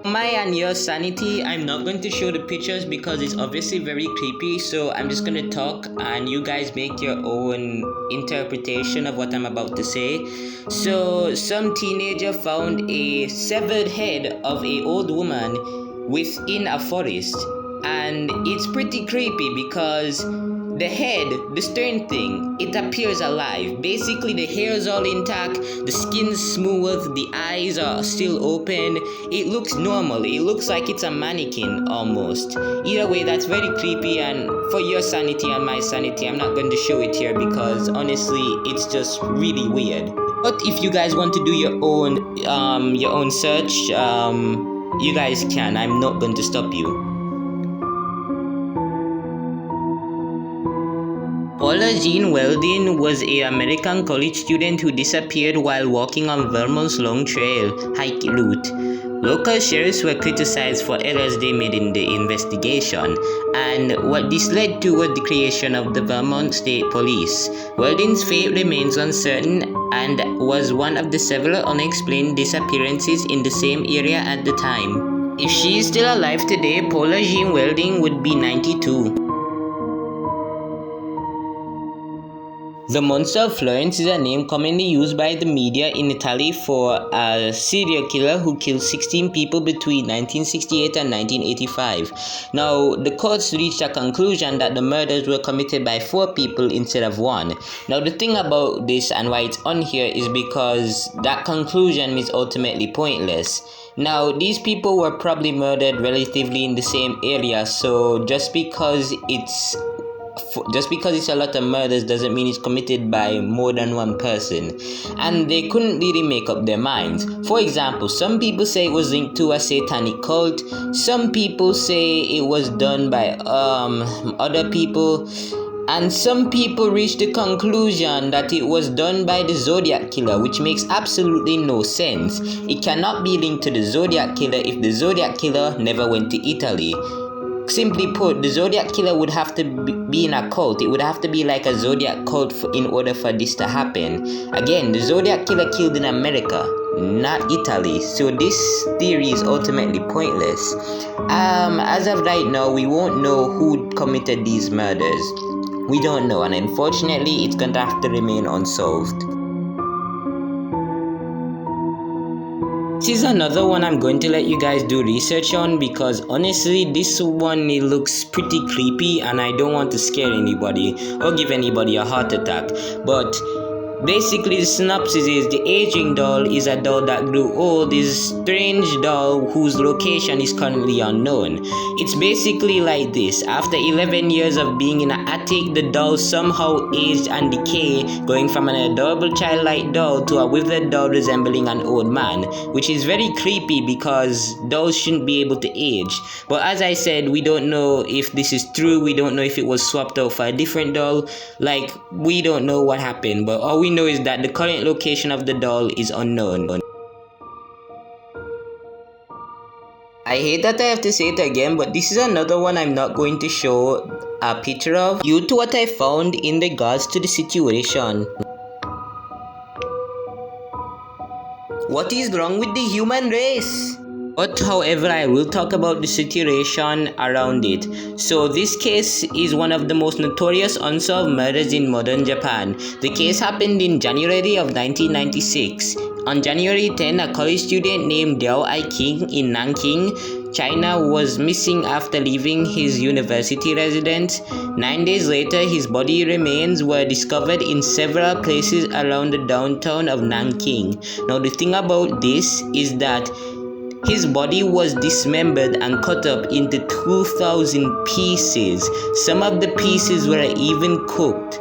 My and your sanity, I'm not going to show the pictures because it's obviously very creepy, so I'm just going to talk and you guys make your own interpretation of what I'm about to say. So, some teenager found a severed head of an old woman within a forest, and it's pretty creepy because the head, the stern thing, it appears alive. Basically, the hair is all intact, the skin's smooth, the eyes are still open. It looks normal. It looks like it's a mannequin almost. Either way, that's very creepy, and for your sanity and my sanity, I'm not going to show it here because honestly, it's just really weird. But if you guys want to do your own search, you guys can. I'm not going to stop you. Paula Jean Weldon was an American college student who disappeared while walking on Vermont's Long Trail hike route. Local sheriffs were criticized for errors they made in the investigation, and what this led to was the creation of the Vermont State Police. Weldon's fate remains uncertain and was one of the several unexplained disappearances in the same area at the time. If she is still alive today, Paula Jean Weldon would be 92. The monster of Florence is a name commonly used by the media in Italy for a serial killer who killed 16 people between 1968 and 1985. Now, the courts reached a conclusion that the murders were committed by 4 people instead of 1. Now, the thing about this and why it's on here is because that conclusion is ultimately pointless. Now, these people were probably murdered relatively in the same area, so just because it's a lot of murders doesn't mean it's committed by more than one person, and they couldn't really make up their minds. For example, some people say it was linked to a satanic cult, some people say it was done by other people, and some people reached the conclusion that it was done by the Zodiac Killer, which makes absolutely no sense. It cannot be linked to the Zodiac Killer if the Zodiac Killer never went to Italy. Simply put, the Zodiac Killer would have to be in a cult. It would have to be like a Zodiac cult in order for this to happen. Again, the Zodiac Killer killed in America, not Italy. So this theory is ultimately pointless. As of right now, we won't know who committed these murders. We don't know, and unfortunately, it's going to have to remain unsolved. This is another one I'm going to let you guys do research on because honestly this one, it looks pretty creepy and I don't want to scare anybody or give anybody a heart attack. But basically the synopsis is the aging doll is a doll that grew old, is a strange doll whose location is currently unknown. It's basically like this: after 11 years of being in an attic, the doll somehow aged and decayed, going from an adorable childlike doll to a withered doll resembling an old man, which is very creepy because dolls shouldn't be able to age. But as I said, we don't know if this is true, we don't know if it was swapped out for a different doll, like we don't know what happened, but all we know is that the current location of the doll is unknown. I hate that I have to say it again, but this is another one I'm not going to show a picture of due to what I found in regards to the situation. What is wrong with the human race? But however, I will talk about the situation around it. So this case is one of the most notorious unsolved murders in modern Japan. The case happened in January of 1996. On January 10, a college student named Liao Aiking in Nanking, China was missing after leaving his university residence. 9 days later, his body remains were discovered in several places around the downtown of Nanking. Now the thing about this is that his body was dismembered and cut up into 2,000 pieces. Some of the pieces were even cooked.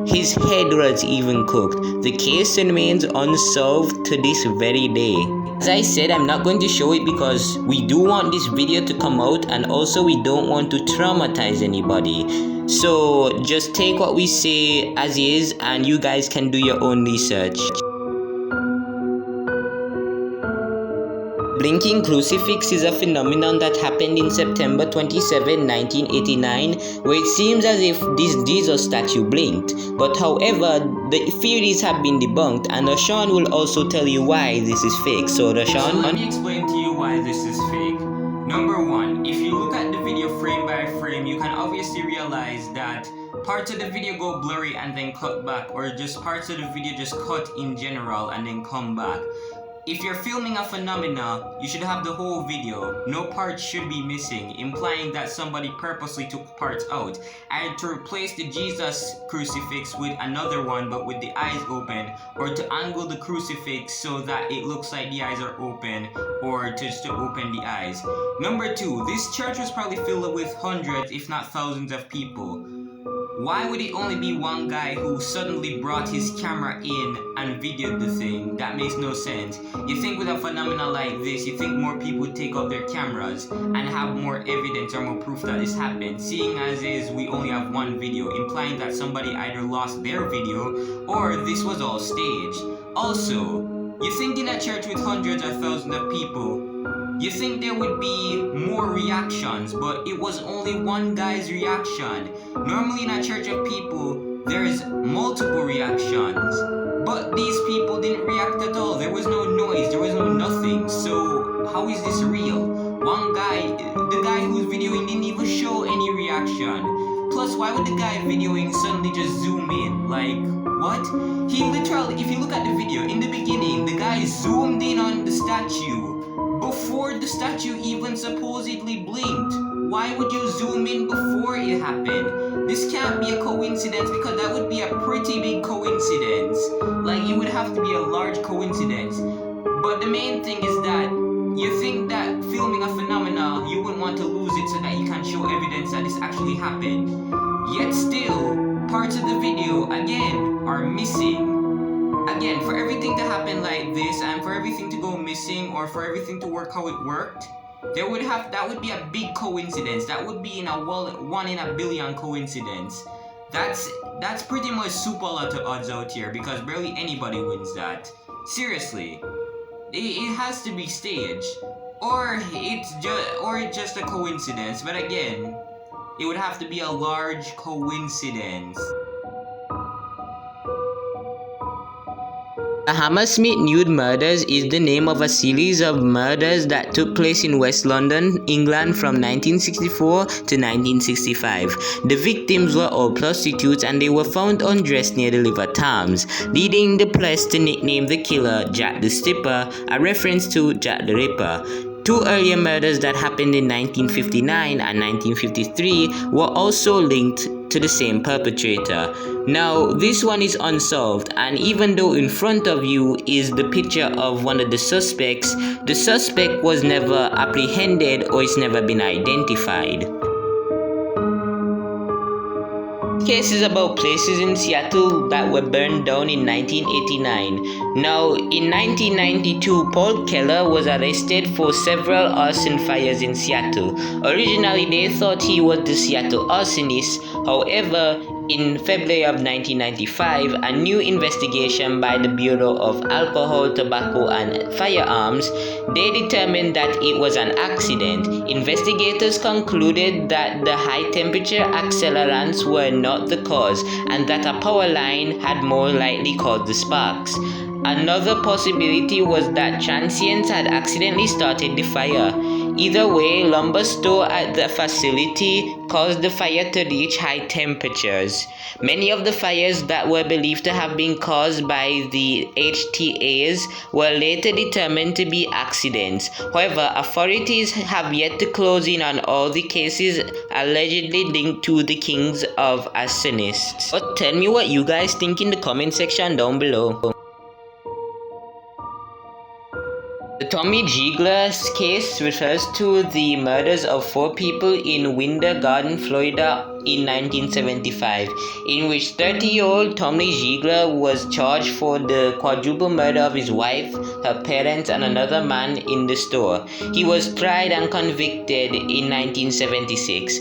His head was even cooked. The case remains unsolved to this very day. As I said, I'm not going to show it because we do want this video to come out, and also we don't want to traumatize anybody. So just take what we say as is and you guys can do your own research. Blinking crucifix is a phenomenon that happened in September 27, 1989, where it seems as if this Jesus statue blinked. But however, the theories have been debunked, and Rashawn will also tell you why this is fake. So Rashawn? So let me explain to you why this is fake. Number one, if you look at the video frame by frame, you can obviously realize that parts of the video go blurry and then cut back, or just parts of the video just cut in general and then come back. If you're filming a phenomena, you should have the whole video. No parts should be missing, implying that somebody purposely took parts out. I had to replace the Jesus crucifix with another one but with the eyes open, or to angle the crucifix so that it looks like the eyes are open, or just to open the eyes. Number two, this church was probably filled with hundreds if not thousands of people. Why would it only be one guy who suddenly brought his camera in and videoed the thing? That makes no sense. You think with a phenomenon like this, you think more people would take out their cameras and have more evidence or more proof that this happened. Seeing as is, we only have one video, implying that somebody either lost their video or this was all staged. Also, you think in a church with hundreds or thousands of people, you think there would be more reactions, but it was only one guy's reaction. Normally in a church of people, there's multiple reactions, but these people didn't react at all. There was no noise, there was no nothing. So how is this real? One guy, the guy who's videoing didn't even show any reaction. Plus, why would the guy videoing suddenly just zoom in? Like, what? He literally, if you look at the video, in the beginning, the guy zoomed in on the statue before the statue even supposedly blinked. Why would you zoom in before it happened? This can't be a coincidence, because that would be a pretty big coincidence. Like, it would have to be a large coincidence. But the main thing is that you think that filming a phenomena, you wouldn't want to lose it so that you can show evidence that this actually happened. Yet still, parts of the video, again, are missing. Again, for everything to happen like this, and for everything to go missing, or for everything to work how it worked, that would be a big coincidence. That would be in a 1 in a billion coincidence. That's pretty much super lot of odds out here, because barely anybody wins that. Seriously, it has to be staged, or it's just a coincidence. But again, it would have to be a large coincidence. The Hammersmith Nude Murders is the name of a series of murders that took place in West London, England from 1964 to 1965. The victims were all prostitutes and they were found undressed near the River Thames, leading the press to nickname the killer Jack the Stripper, a reference to Jack the Ripper. Two earlier murders that happened in 1959 and 1953 were also linked to the same perpetrator. Now, this one is unsolved, and even though in front of you is the picture of one of the suspects, the suspect was never apprehended or it's never been identified. Case is about places in Seattle that were burned down in 1989. Now, in 1992, Paul Keller was arrested for several arson fires in Seattle. Originally, they thought he was the Seattle arsonist. However, In February of 1995, a new investigation by the Bureau of Alcohol, Tobacco and Firearms, they determined that it was an accident. Investigators concluded that the high temperature accelerants were not the cause and that a power line had more likely caused the sparks. Another possibility was that transients had accidentally started the fire. Either way, lumber store at the facility caused the fire to reach high temperatures. Many of the fires that were believed to have been caused by the HTAs were later determined to be accidents. However, authorities have yet to close in on all the cases allegedly linked to the kings of arsonists. But tell me what you guys think in the comment section down below. The Tommy Ziegler case refers to the murders of 4 people in Winter Garden, Florida in 1975, in which 30-year-old Tommy Ziegler was charged for the quadruple murder of his wife, her parents, and another man in the store. He was tried and convicted in 1976.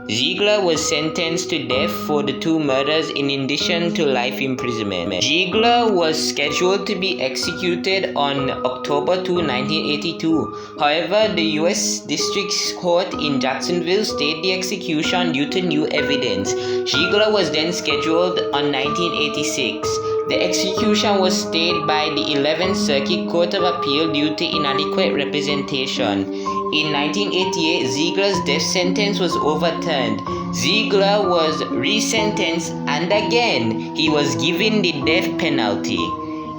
Ziegler was sentenced to death for the 2 murders in addition to life imprisonment. Ziegler was scheduled to be executed on October 2, 1982. However, the U.S. District Court in Jacksonville stayed the execution due to new evidence. Ziegler was then scheduled on 1986. The execution was stayed by the 11th Circuit Court of Appeal due to inadequate representation. In 1988, Ziegler's death sentence was overturned. Ziegler was resentenced and again he was given the death penalty.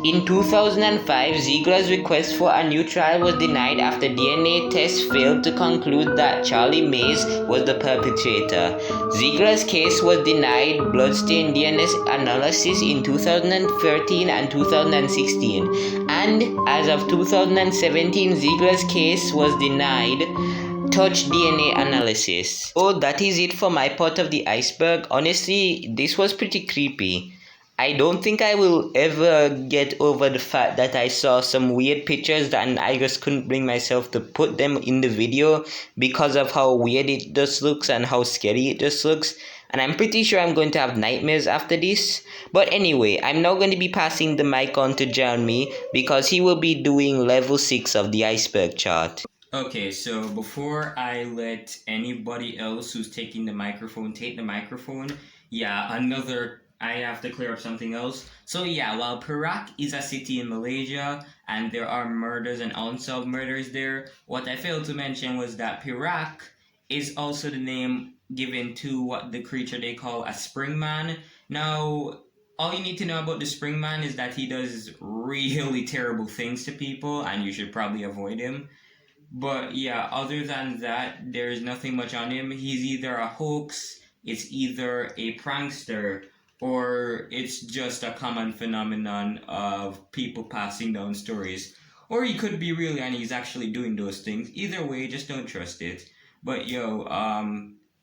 In 2005, Ziegler's request for a new trial was denied after DNA tests failed to conclude that Charlie Mays was the perpetrator. Ziegler's case was denied bloodstained DNA analysis in 2013 and 2016, and as of 2017, Ziegler's case was denied touch DNA analysis. So that is it for my part of the iceberg. Honestly, this was pretty creepy. I don't think I will ever get over the fact that I saw some weird pictures and I just couldn't bring myself to put them in the video because of how weird it just looks and how scary it just looks. And I'm pretty sure I'm going to have nightmares after this. But anyway, I'm now going to be passing the mic on to Jeremy because he will be doing level 6 of the iceberg chart. Okay, so before I let anybody else who's taking the microphone take the microphone, I have to clear up something else. So yeah, while Perak is a city in Malaysia and there are murders and unsolved murders there, what I failed to mention was that Perak is also the name given to what the creature they call a springman. Now, all you need to know about the springman is that he does really terrible things to people and you should probably avoid him. But yeah, other than that, there's nothing much on him. He's either a hoax, it's either a prankster, or it's just a common phenomenon of people passing down stories. Or he could be real and he's actually doing those things. Either way, just don't trust it. But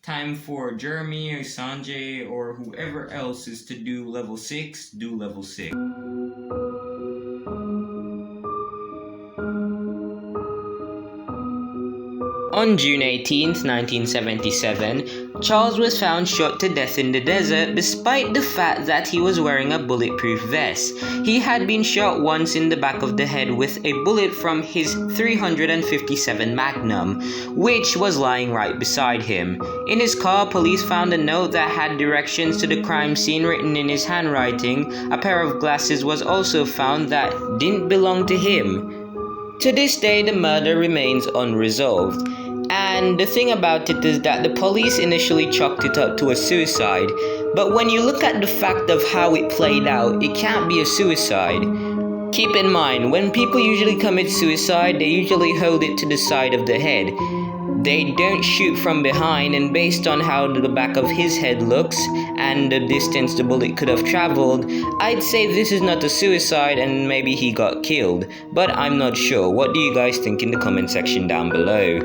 time for Jeremy or Sanjay or whoever else is to do level 6, do level 6. On June 18, 1977, Charles was found shot to death in the desert despite the fact that he was wearing a bulletproof vest. He had been shot once in the back of the head with a bullet from his .357 Magnum, which was lying right beside him. In his car, police found a note that had directions to the crime scene written in his handwriting. A pair of glasses was also found that didn't belong to him. To this day, the murder remains unresolved. And the thing about it is that the police initially chalked it up to a suicide, but when you look at the fact of how it played out, it can't be a suicide. Keep in mind, when people usually commit suicide, they usually hold it to the side of the head. They don't shoot from behind, and based on how the back of his head looks and the distance the bullet could have traveled, I'd say this is not a suicide and maybe he got killed, but I'm not sure. What do you guys think in the comment section down below?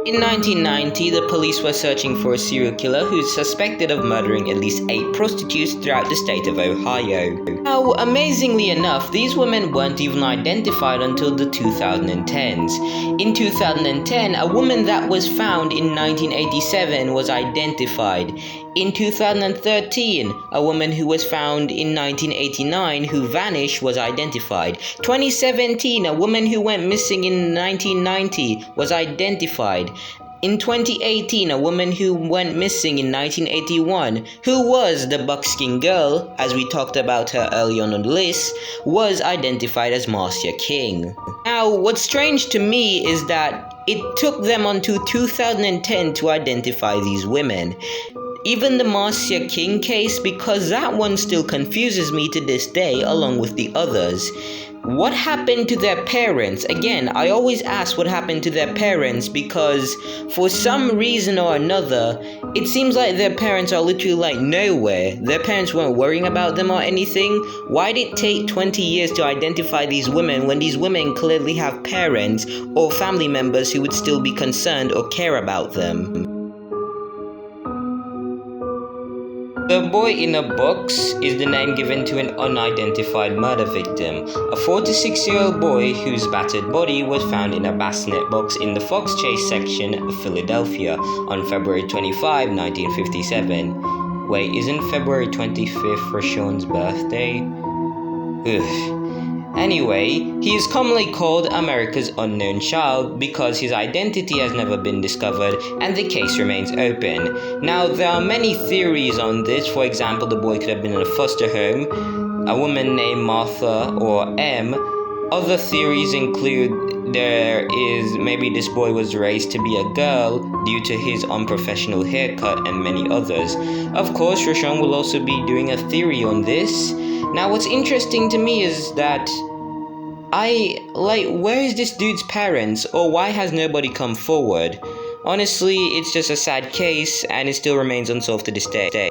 In 1990, the police were searching for a serial killer who's suspected of murdering at least 8 prostitutes throughout the state of Ohio. Now, amazingly enough, these women weren't even identified until the 2010s. In 2010, a woman that was found in 1987 was identified. In 2013, a woman who was found in 1989 who vanished was identified. 2017, a woman who went missing in 1990 was identified. In 2018, a woman who went missing in 1981, who was the buckskin girl, as we talked about her early on the list, was identified as Marcia King. Now, what's strange to me is that it took them until 2010 to identify these women. Even the Marcia King case, because that one still confuses me to this day along with the others. What happened to their parents? Again, I always ask what happened to their parents because for some reason or another, it seems like their parents are literally like nowhere. Their parents weren't worrying about them or anything. Why did it take 20 years to identify these women when these women clearly have parents or family members who would still be concerned or care about them? The boy in a box is the name given to an unidentified murder victim, a 4 to 6-year-old boy whose battered body was found in a bassinet box in the Fox Chase section of Philadelphia on February 25, 1957. Wait, isn't February 25th Rashawn's birthday? Ugh. Anyway, he is commonly called America's unknown child because his identity has never been discovered and the case remains open. Now, there are many theories on this. For example, the boy could have been in a foster home, a woman named Martha or M. Other theories include maybe this boy was raised to be a girl due to his unprofessional haircut and many others. Of course, Rashawn will also be doing a theory on this. Now, what's interesting to me is that where is this dude's parents, or why has nobody come forward? Honestly, it's just a sad case, and it still remains unsolved to this day.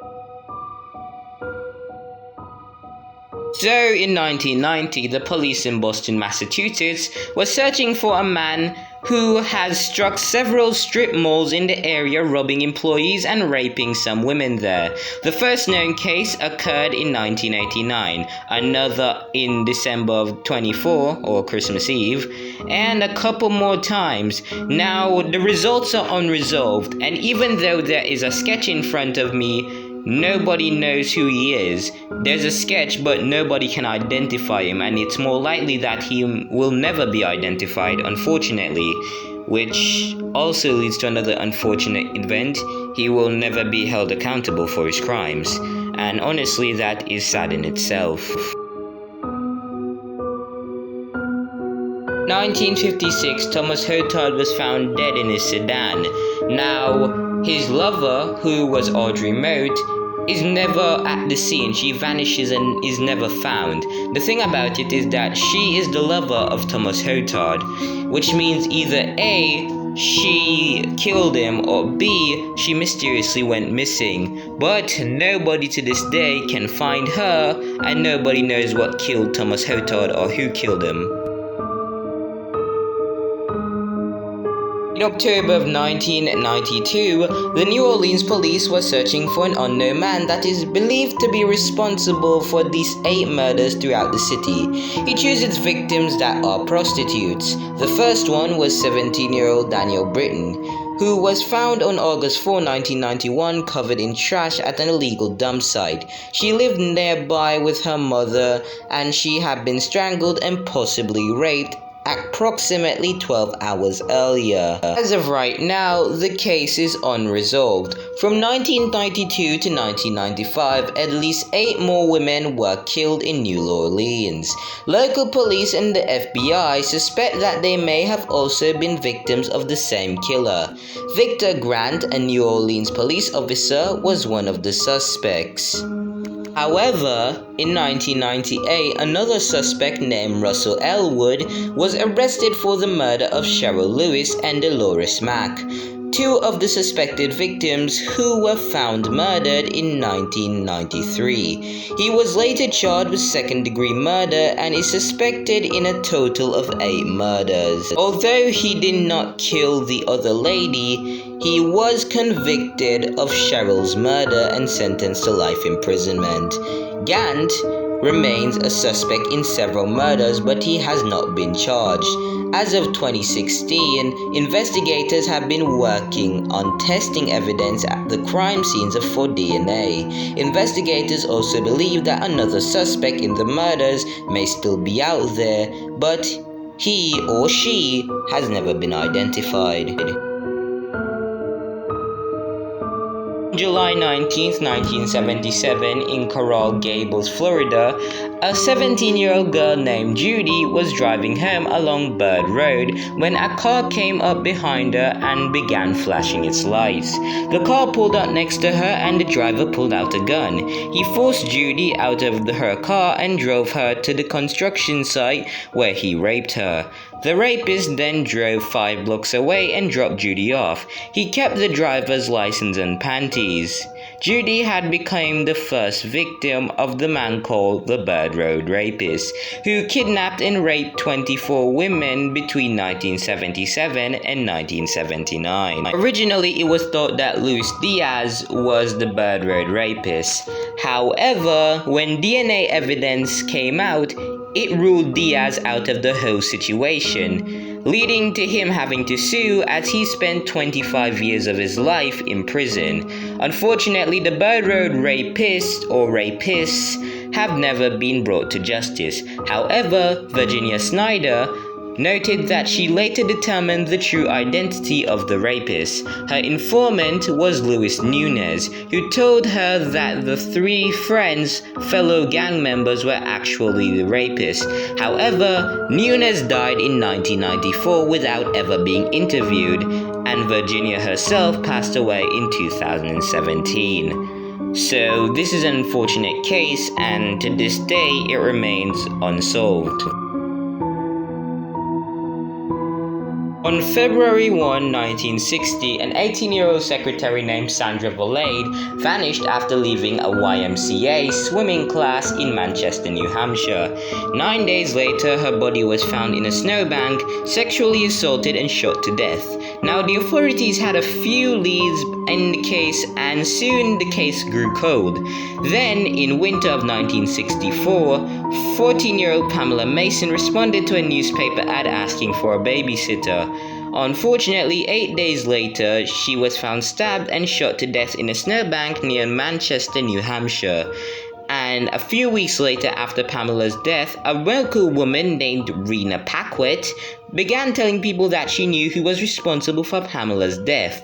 So, in 1990, the police in Boston, Massachusetts, were searching for a man who has struck several strip malls in the area, robbing employees and raping some women there. The first known case occurred in 1989, another in December of 24, or Christmas Eve, and a couple more times. Now, the results are unresolved, and even though there is a sketch in front of me, nobody knows who he is. There's a sketch, but nobody can identify him, and it's more likely that he will never be identified, unfortunately, which also leads to another unfortunate event. He will never be held accountable for his crimes, and honestly, that is sad in itself. 1956, Thomas Hotard was found dead in his sedan. Now, his lover, who was Audrey Mote, is never at the scene. She vanishes and is never found. The thing about it is that she is the lover of Thomas Hotard, which means either A, she killed him, or B, she mysteriously went missing. But nobody to this day can find her, and nobody knows what killed Thomas Hotard or who killed him. In October of 1992, the New Orleans police were searching for an unknown man that is believed to be responsible for at least 8 murders throughout the city. He chooses victims that are prostitutes. The first one was 17-year-old Danielle Britton, who was found on August 4, 1991, covered in trash at an illegal dump site. She lived nearby with her mother, and she had been strangled and possibly raped approximately 12 hours earlier. As of right now, the case is unresolved. From 1992 to 1995, at least 8 more women were killed in New Orleans. Local police and the FBI suspect that they may have also been victims of the same killer. Victor Grant, a New Orleans police officer, was one of the suspects. However, in 1998, another suspect named Russell Elwood was arrested for the murder of Cheryl Lewis and Dolores Mack. two of the suspected victims who were found murdered in 1993. He was later charged with second-degree murder and is suspected in a total of 8 murders. Although he did not kill the other lady, he was convicted of Cheryl's murder and sentenced to life imprisonment. Gant remains a suspect in several murders, but he has not been charged. As of 2016, investigators have been working on testing evidence at the crime scenes for DNA. Investigators also believe that another suspect in the murders may still be out there, but he or she has never been identified. July 19, 1977, in Coral Gables, Florida, a 17-year-old girl named Judy was driving home along Bird Road when a car came up behind her and began flashing its lights. The car pulled up next to her and the driver pulled out a gun. He forced Judy out of her car and drove her to the construction site where he raped her. The rapist then drove 5 blocks away and dropped Judy off. He kept the driver's license and panties. Judy had become the first victim of the man called the Bird Road Rapist, who kidnapped and raped 24 women between 1977 and 1979. Originally, it was thought that Luis Diaz was the Bird Road Rapist. However, when DNA evidence came out, it ruled Diaz out of the whole situation, leading to him having to sue as he spent 25 years of his life in prison. Unfortunately, the Bird Road Rapist or rapists have never been brought to justice. However, Virginia Snyder noted that she later determined the true identity of the rapist. Her informant was Luis Nunez, who told her that the 3 friends, fellow gang members, were actually the rapist. However, Nunez died in 1994 without ever being interviewed, and Virginia herself passed away in 2017. So this is an unfortunate case, and to this day it remains unsolved. On February 1, 1960, an 18-year-old secretary named Sandra Valade vanished after leaving a YMCA swimming class in Manchester, New Hampshire. 9 days later, her body was found in a snowbank, sexually assaulted and shot to death. Now, the authorities had a few leads in the case, and soon the case grew cold. Then, in winter of 1964, 14-year-old Pamela Mason responded to a newspaper ad asking for a babysitter. Unfortunately, 8 days later, she was found stabbed and shot to death in a snowbank near Manchester, New Hampshire. And a few weeks later, after Pamela's death, a local woman named Rena Paquette began telling people that she knew who was responsible for Pamela's death.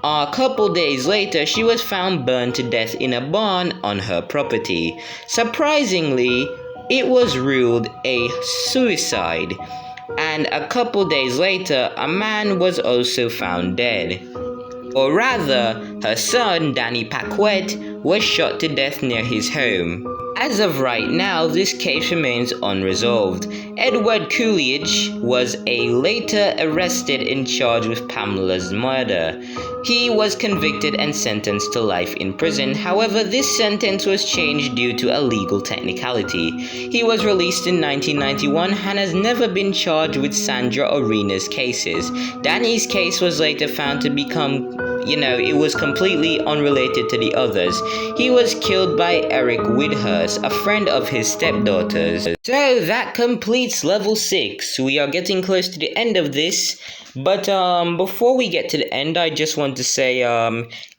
A couple days later, she was found burned to death in a barn on her property. Surprisingly, it was ruled a suicide. And a couple days later, a man was also found dead. Or rather, her son, Danny Paquette, was shot to death near his home. As of right now, this case remains unresolved. Edward Coolidge was later arrested and charged with Pamela's murder. He was convicted and sentenced to life in prison. However, this sentence was changed due to a legal technicality. He was released in 1991 and has never been charged with Sandra or Rena's cases. Danny's case was later found to become it was completely unrelated to the others. He was killed by Eric Widhurst, a friend of his stepdaughter's. So that completes level 6. We are getting close to the end of this. But before we get to the end, I just want to say,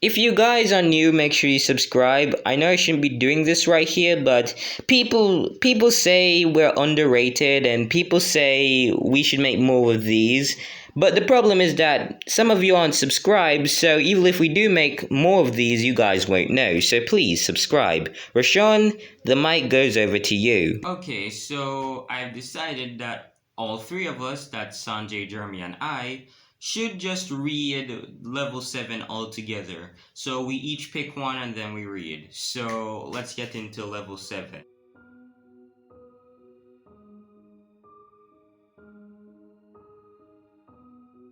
if you guys are new, make sure you subscribe. I know I shouldn't be doing this right here, but people say we're underrated, and people say we should make more of these. But the problem is that some of you aren't subscribed, so even if we do make more of these, you guys won't know. So please subscribe. Rashawn, the mic goes over to you. Okay, so I've decided that all 3 of us, that's Sanjay, Jeremy, and I, should just read level 7 all together. So we each pick one and then we read. So let's get into level 7.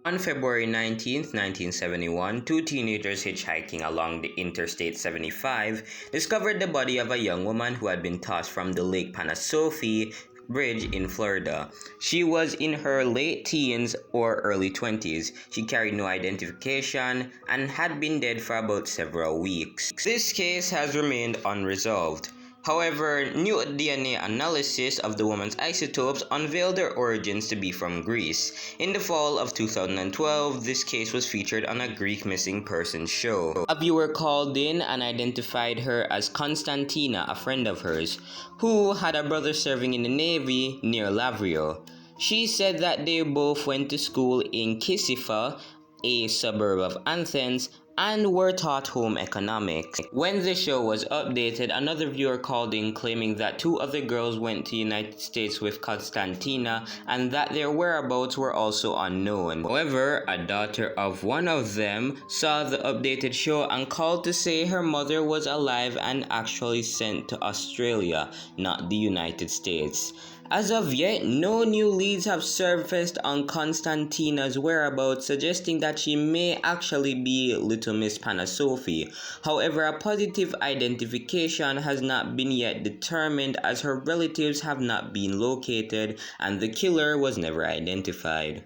On February 19th, 1971, two teenagers hitchhiking along the Interstate 75 discovered the body of a young woman who had been tossed from the Lake Panasofi Bridge in Florida. She was in her late teens or early 20s. She carried no identification and had been dead for about several weeks. This case has remained unresolved. However, new DNA analysis of the woman's isotopes unveiled their origins to be from Greece. In the fall of 2012, this case was featured on a Greek missing persons show. A viewer called in and identified her as Constantina, a friend of hers, who had a brother serving in the Navy near Lavrio. She said that they both went to school in Kisifa, a suburb of Athens, and were taught home economics. When the show was updated, another viewer called in claiming that two other girls went to the United States with Constantina and that their whereabouts were also unknown. However, a daughter of one of them saw the updated show and called to say her mother was alive and actually sent to Australia, not the United States. As of yet, no new leads have surfaced on Constantina's whereabouts, suggesting that she may actually be Little Miss Panasofi. However, a positive identification has not been yet determined as her relatives have not been located and the killer was never identified.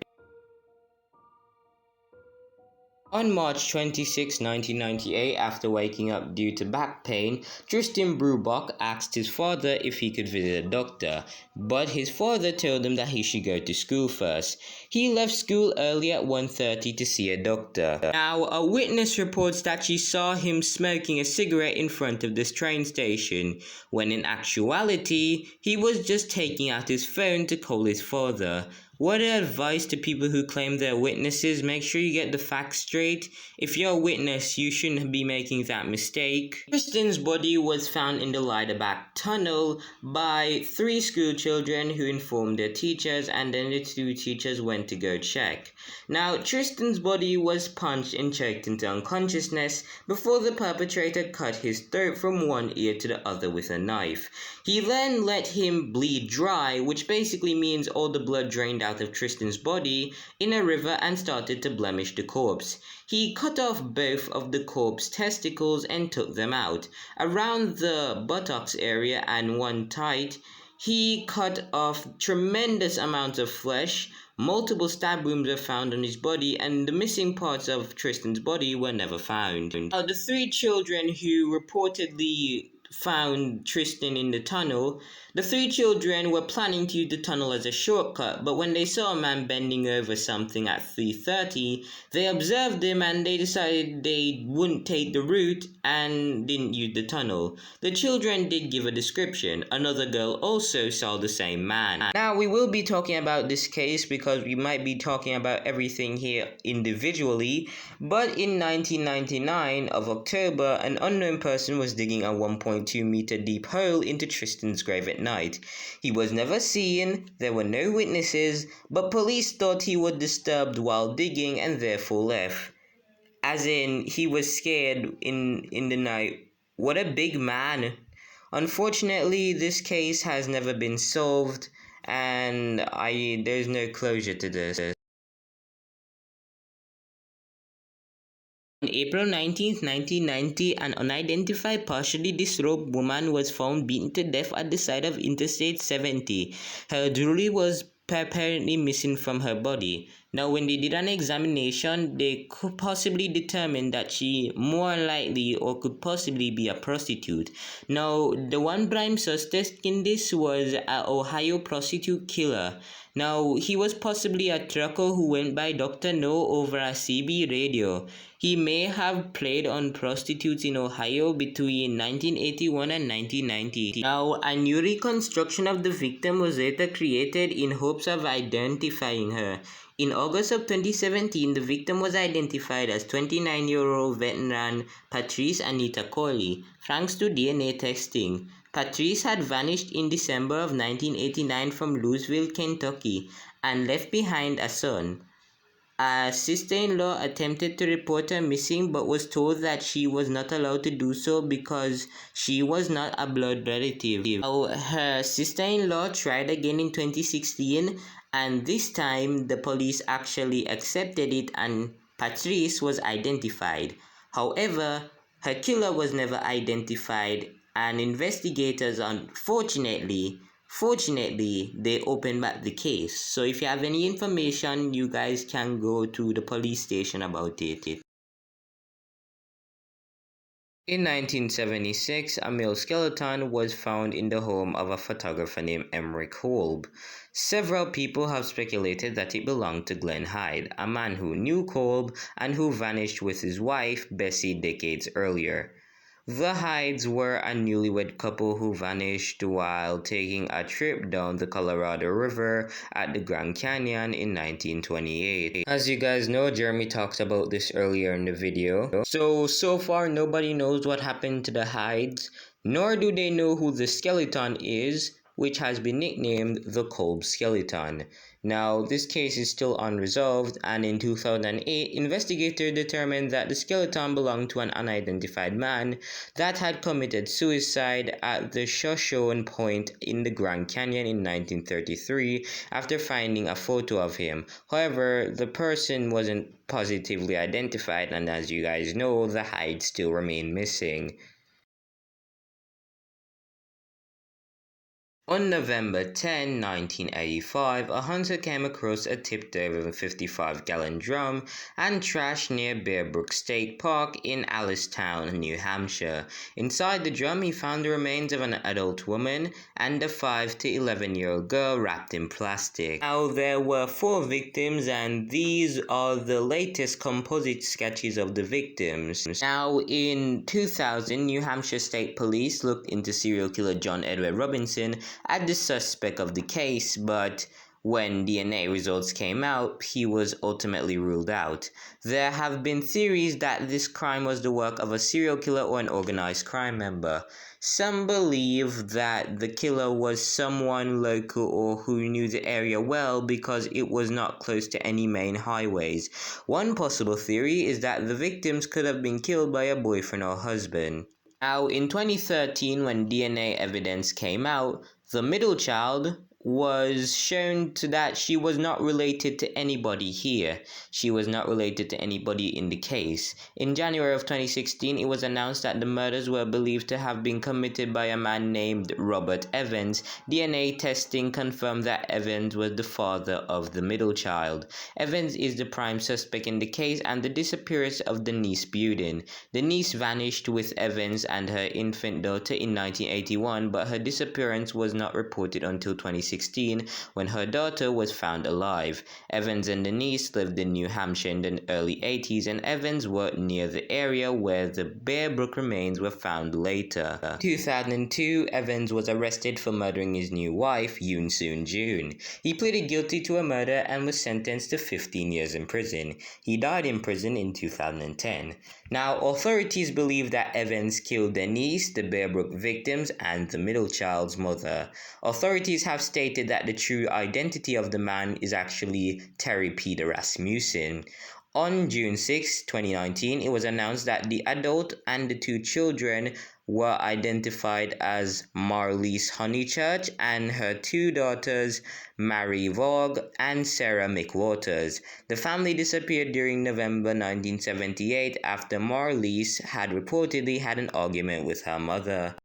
On March 26, 1998, after waking up due to back pain, Tristan Brubock asked his father if he could visit a doctor, but his father told him that he should go to school first. He left school early at 1:30 to see a doctor. Now, a witness reports that she saw him smoking a cigarette in front of this train station, when in actuality, he was just taking out his phone to call his father. Word of advice to people who claim they're witnesses: make sure you get the facts straight. If you're a witness, you shouldn't be making that mistake. Tristan's body was found in the Lideback Tunnel by three school children who informed their teachers, and then the two teachers went to go check. Now, Tristan's body was punched and choked into unconsciousness before the perpetrator cut his throat from one ear to the other with a knife. He then let him bleed dry, which basically means all the blood drained out of Tristan's body in a river and started to blemish the corpse. He cut off both of the corpse's testicles and took them out. Around the buttocks area and one tight, he cut off tremendous amounts of flesh. Multiple stab wounds were found on his body, and the missing parts of Tristan's body were never found. Now, the three children who reportedly found Tristan in the tunnel, the three children were planning to use the tunnel as a shortcut, but when they saw a man bending over something at 3:30, they observed him and they decided they wouldn't take the route and didn't use the tunnel. The children did give a description. Another girl also saw the same man. Now, we will be talking about this case because we might be talking about everything here individually, but in 1999 of October, an unknown person was digging a 1.2-meter deep hole into Tristan's grave at night. He was never seen, there were no witnesses, but police thought he was disturbed while digging and therefore left. As in, he was scared in the night. What a big man. Unfortunately, this case has never been solved, and there's no closure to this. On April 19, 1990, an unidentified partially disrobed woman was found beaten to death at the side of Interstate 70. Her jewelry was apparently missing from her body. Now, when they did an examination, they could possibly determine that she more likely or could possibly be a prostitute. Now, the one prime suspect in this was an Ohio prostitute killer. Now, he was possibly a trucker who went by Dr. No over a CB radio. He may have played on prostitutes in Ohio between 1981 and 1990. Now, a new reconstruction of the victim was later created in hopes of identifying her. In August of 2017, the victim was identified as 29-year-old veteran Patrice Anita Corley, thanks to DNA testing. Patrice had vanished in December of 1989 from Louisville, Kentucky, and left behind a son. A sister-in-law attempted to report her missing but was told that she was not allowed to do so because she was not a blood relative. Her sister-in-law tried again in 2016 And this time, the police actually accepted it and Patrice was identified. However, her killer was never identified and investigators fortunately, they opened back the case. So if you have any information, you guys can go to the police station about it. In 1976, a male skeleton was found in the home of a photographer named Emmerich Kolb. Several people have speculated that it belonged to Glenn Hyde, a man who knew Kolb and who vanished with his wife, Bessie, decades earlier. The Hydes were a newlywed couple who vanished while taking a trip down the Colorado River at the Grand Canyon in 1928. As you guys know, Jeremy talked about this earlier in the video. So far nobody knows what happened to the Hydes, nor do they know who the skeleton is, which has been nicknamed the Kolb skeleton. Now, this case is still unresolved, and in 2008, investigators determined that the skeleton belonged to an unidentified man that had committed suicide at the Shoshone Point in the Grand Canyon in 1933 after finding a photo of him. However, the person wasn't positively identified, and as you guys know, the hides still remain missing. On November 10, 1985, a hunter came across a tipped-over 55-gallon drum and trash near Bear Brook State Park in Allentown, New Hampshire. Inside the drum, he found the remains of an adult woman and a 5 to 11-year-old girl wrapped in plastic. Now, there were 4 victims, and these are the latest composite sketches of the victims. Now, in 2000, New Hampshire State Police looked into serial killer John Edward Robinson as the suspect of the case, but when DNA results came out, he was ultimately ruled out. There have been theories that this crime was the work of a serial killer or an organized crime member. Some believe that the killer was someone local or who knew the area well because it was not close to any main highways. One possible theory is that the victims could have been killed by a boyfriend or husband. Now, in 2013, when DNA evidence came out, the middle child was shown that she was not related to anybody here. She was not related to anybody in the case. In January of 2016, it was announced that the murders were believed to have been committed by a man named Robert Evans. DNA testing confirmed that Evans was the father of the middle child. Evans is the prime suspect in the case and the disappearance of Denise Budin. Denise vanished with Evans and her infant daughter in 1981, but her disappearance was not reported until 2016. When her daughter was found alive. Evans and Denise lived in New Hampshire in the early 80s, and Evans worked near the area where the Bear Brook remains were found later. In 2002, Evans was arrested for murdering his new wife, Yoon Soon Jun. He pleaded guilty to a murder and was sentenced to 15 years in prison. He died in prison in 2010. Now, authorities believe that Evans killed Denise, the Bear Brook victims, and the middle child's mother. Authorities have stated that the true identity of the man is actually Terry Peter Rasmussen. On June 6, 2019, it was announced that the adult and the 2 children were identified as Marlise Honeychurch and her 2 daughters, Mary Vogue and Sarah McWaters. The family disappeared during November 1978 after Marlise had reportedly had an argument with her mother.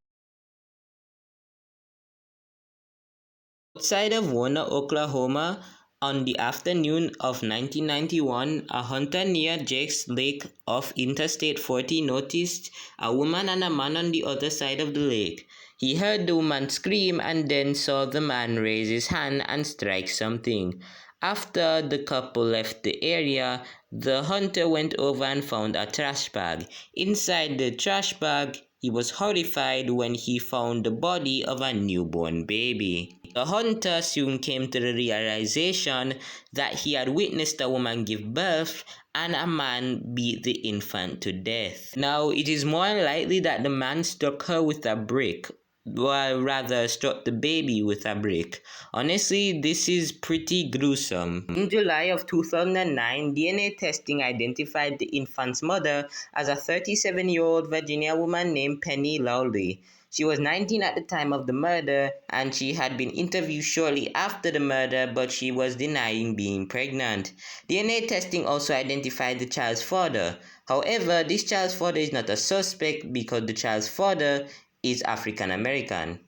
Outside of Warner, Oklahoma, on the afternoon of 1991, a hunter near Jake's Lake off Interstate 40 noticed a woman and a man on the other side of the lake. He heard the woman scream and then saw the man raise his hand and strike something. After the couple left the area, the hunter went over and found a trash bag. Inside the trash bag, he was horrified when he found the body of a newborn baby. The hunter soon came to the realization that he had witnessed a woman give birth and a man beat the infant to death. Now, it is more likely that the man struck her with a brick well, rather struck the baby with a brick. Honestly, this is pretty gruesome. In July of 2009, DNA testing identified the infant's mother as a 37-year-old Virginia woman named Penny Lawley. She was 19 at the time of the murder, and she had been interviewed shortly after the murder, but she was denying being pregnant. DNA testing also identified the child's father. However, this child's father is not a suspect because the child's father is African American.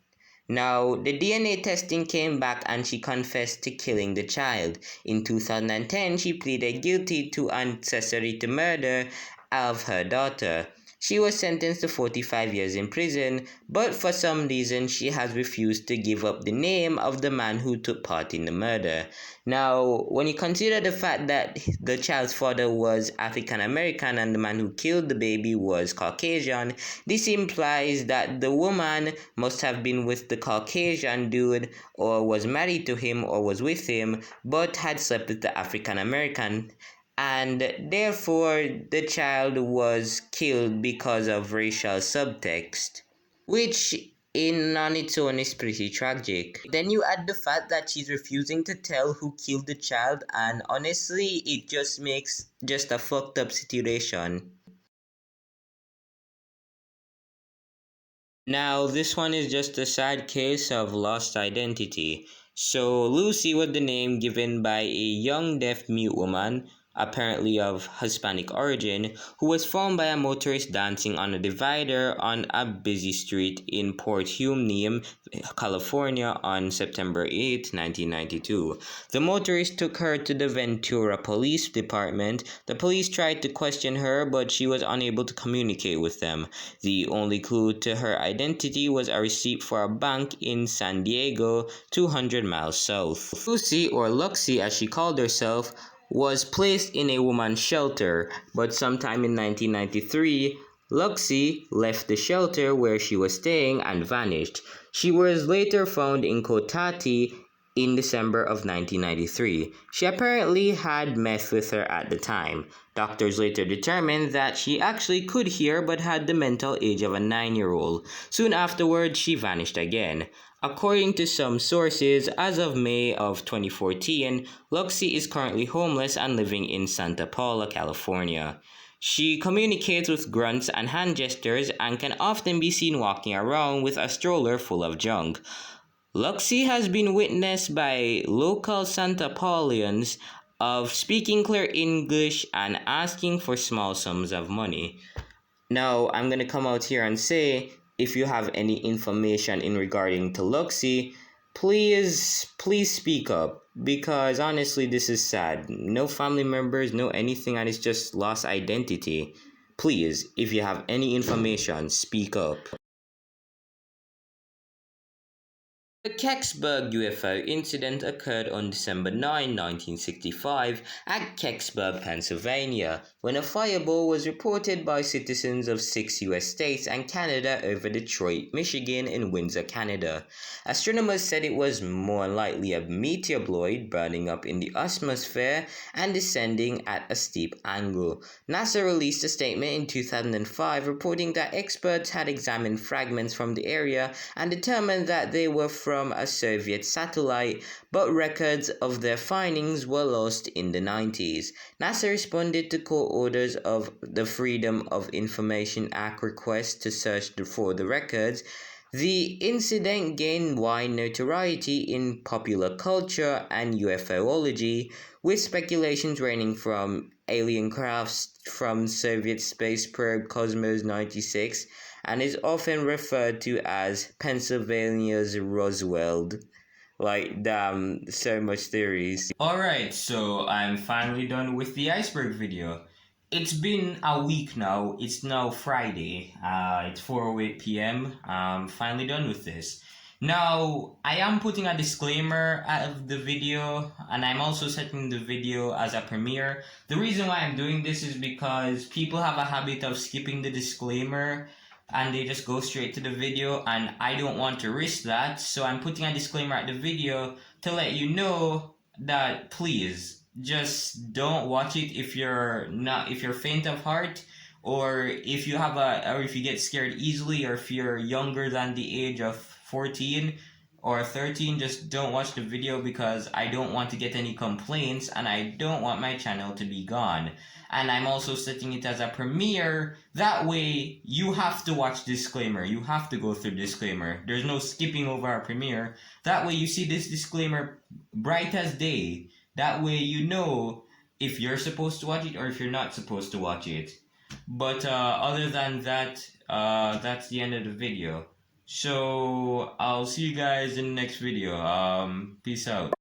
Now, the DNA testing came back and she confessed to killing the child. In 2010, she pleaded guilty to accessory to murder of her daughter. She was sentenced to 45 years in prison, but for some reason she has refused to give up the name of the man who took part in the murder. Now, when you consider the fact that the child's father was African American and the man who killed the baby was Caucasian, this implies that the woman must have been with the Caucasian dude or was married to him or was with him but had slept with the African American, and therefore the child was killed because of racial subtext, which in on its own is pretty tragic. Then you add the fact that she's refusing to tell who killed the child, and honestly it just makes just a fucked up situation. Now, this one is just a sad case of lost identity. So, Lucy was the name given by a young deaf mute woman, apparently of Hispanic origin, who was found by a motorist dancing on a divider on a busy street in Port Hume, California on September 8, 1992. The motorist took her to the Ventura Police Department. The police tried to question her, but she was unable to communicate with them. The only clue to her identity was a receipt for a bank in San Diego, 200 miles south. Lucy, or Luxie as she called herself, was placed in a woman's shelter, but sometime in 1993, Luxie left the shelter where she was staying and vanished. She was later found in Cotati in December of 1993. She apparently had meth with her at the time. Doctors later determined that she actually could hear but had the mental age of a 9-year-old. Soon afterwards, she vanished again. According to some sources, as of May of 2014, Luxie is currently homeless and living in Santa Paula, California. She communicates with grunts and hand gestures and can often be seen walking around with a stroller full of junk. Luxie has been witnessed by local Santa Paulians of speaking clear English and asking for small sums of money. Now, I'm going to come out here and say, if you have any information in regarding to Luxie, please speak up, because honestly this is sad. No family members, no anything, and it's just lost identity. Please, if you have any information, speak up. The Kecksburg UFO incident occurred on December 9, 1965 at Kecksburg, Pennsylvania, when a fireball was reported by citizens of 6 US states and Canada over Detroit, Michigan, and Windsor, Canada. Astronomers said it was more likely a meteoroid burning up in the atmosphere and descending at a steep angle. NASA released a statement in 2005 reporting that experts had examined fragments from the area and determined that they were from a Soviet satellite, but records of their findings were lost in the 90s. NASA responded to court orders of the Freedom of Information Act request to search for the records. The incident gained wide notoriety in popular culture and UFOlogy, with speculations ranging from alien crafts from Soviet space probe Cosmos 96 and is often referred to as Pennsylvania's Roswell. Like, damn, so much theories. Alright, so I'm finally done with the Iceberg video. It's been a week now. It's now Friday. It's 4:08 p.m. I'm finally done with this. Now, I am putting a disclaimer of the video, and I'm also setting the video as a premiere. The reason why I'm doing this is because people have a habit of skipping the disclaimer and they just go straight to the video, and I don't want to risk that, so I'm putting a disclaimer at the video to let you know that please just don't watch it if you're faint of heart, or if you get scared easily, or if you're younger than the age of 14 or 13, just don't watch the video, because I don't want to get any complaints and I don't want my channel to be gone. And I'm also setting it as a premiere. That way, you have to watch disclaimer. You have to go through disclaimer. There's no skipping over our premiere. That way, you see this disclaimer bright as day. That way, you know if you're supposed to watch it or if you're not supposed to watch it. But other than that, that's the end of the video. So I'll see you guys in the next video. Peace out.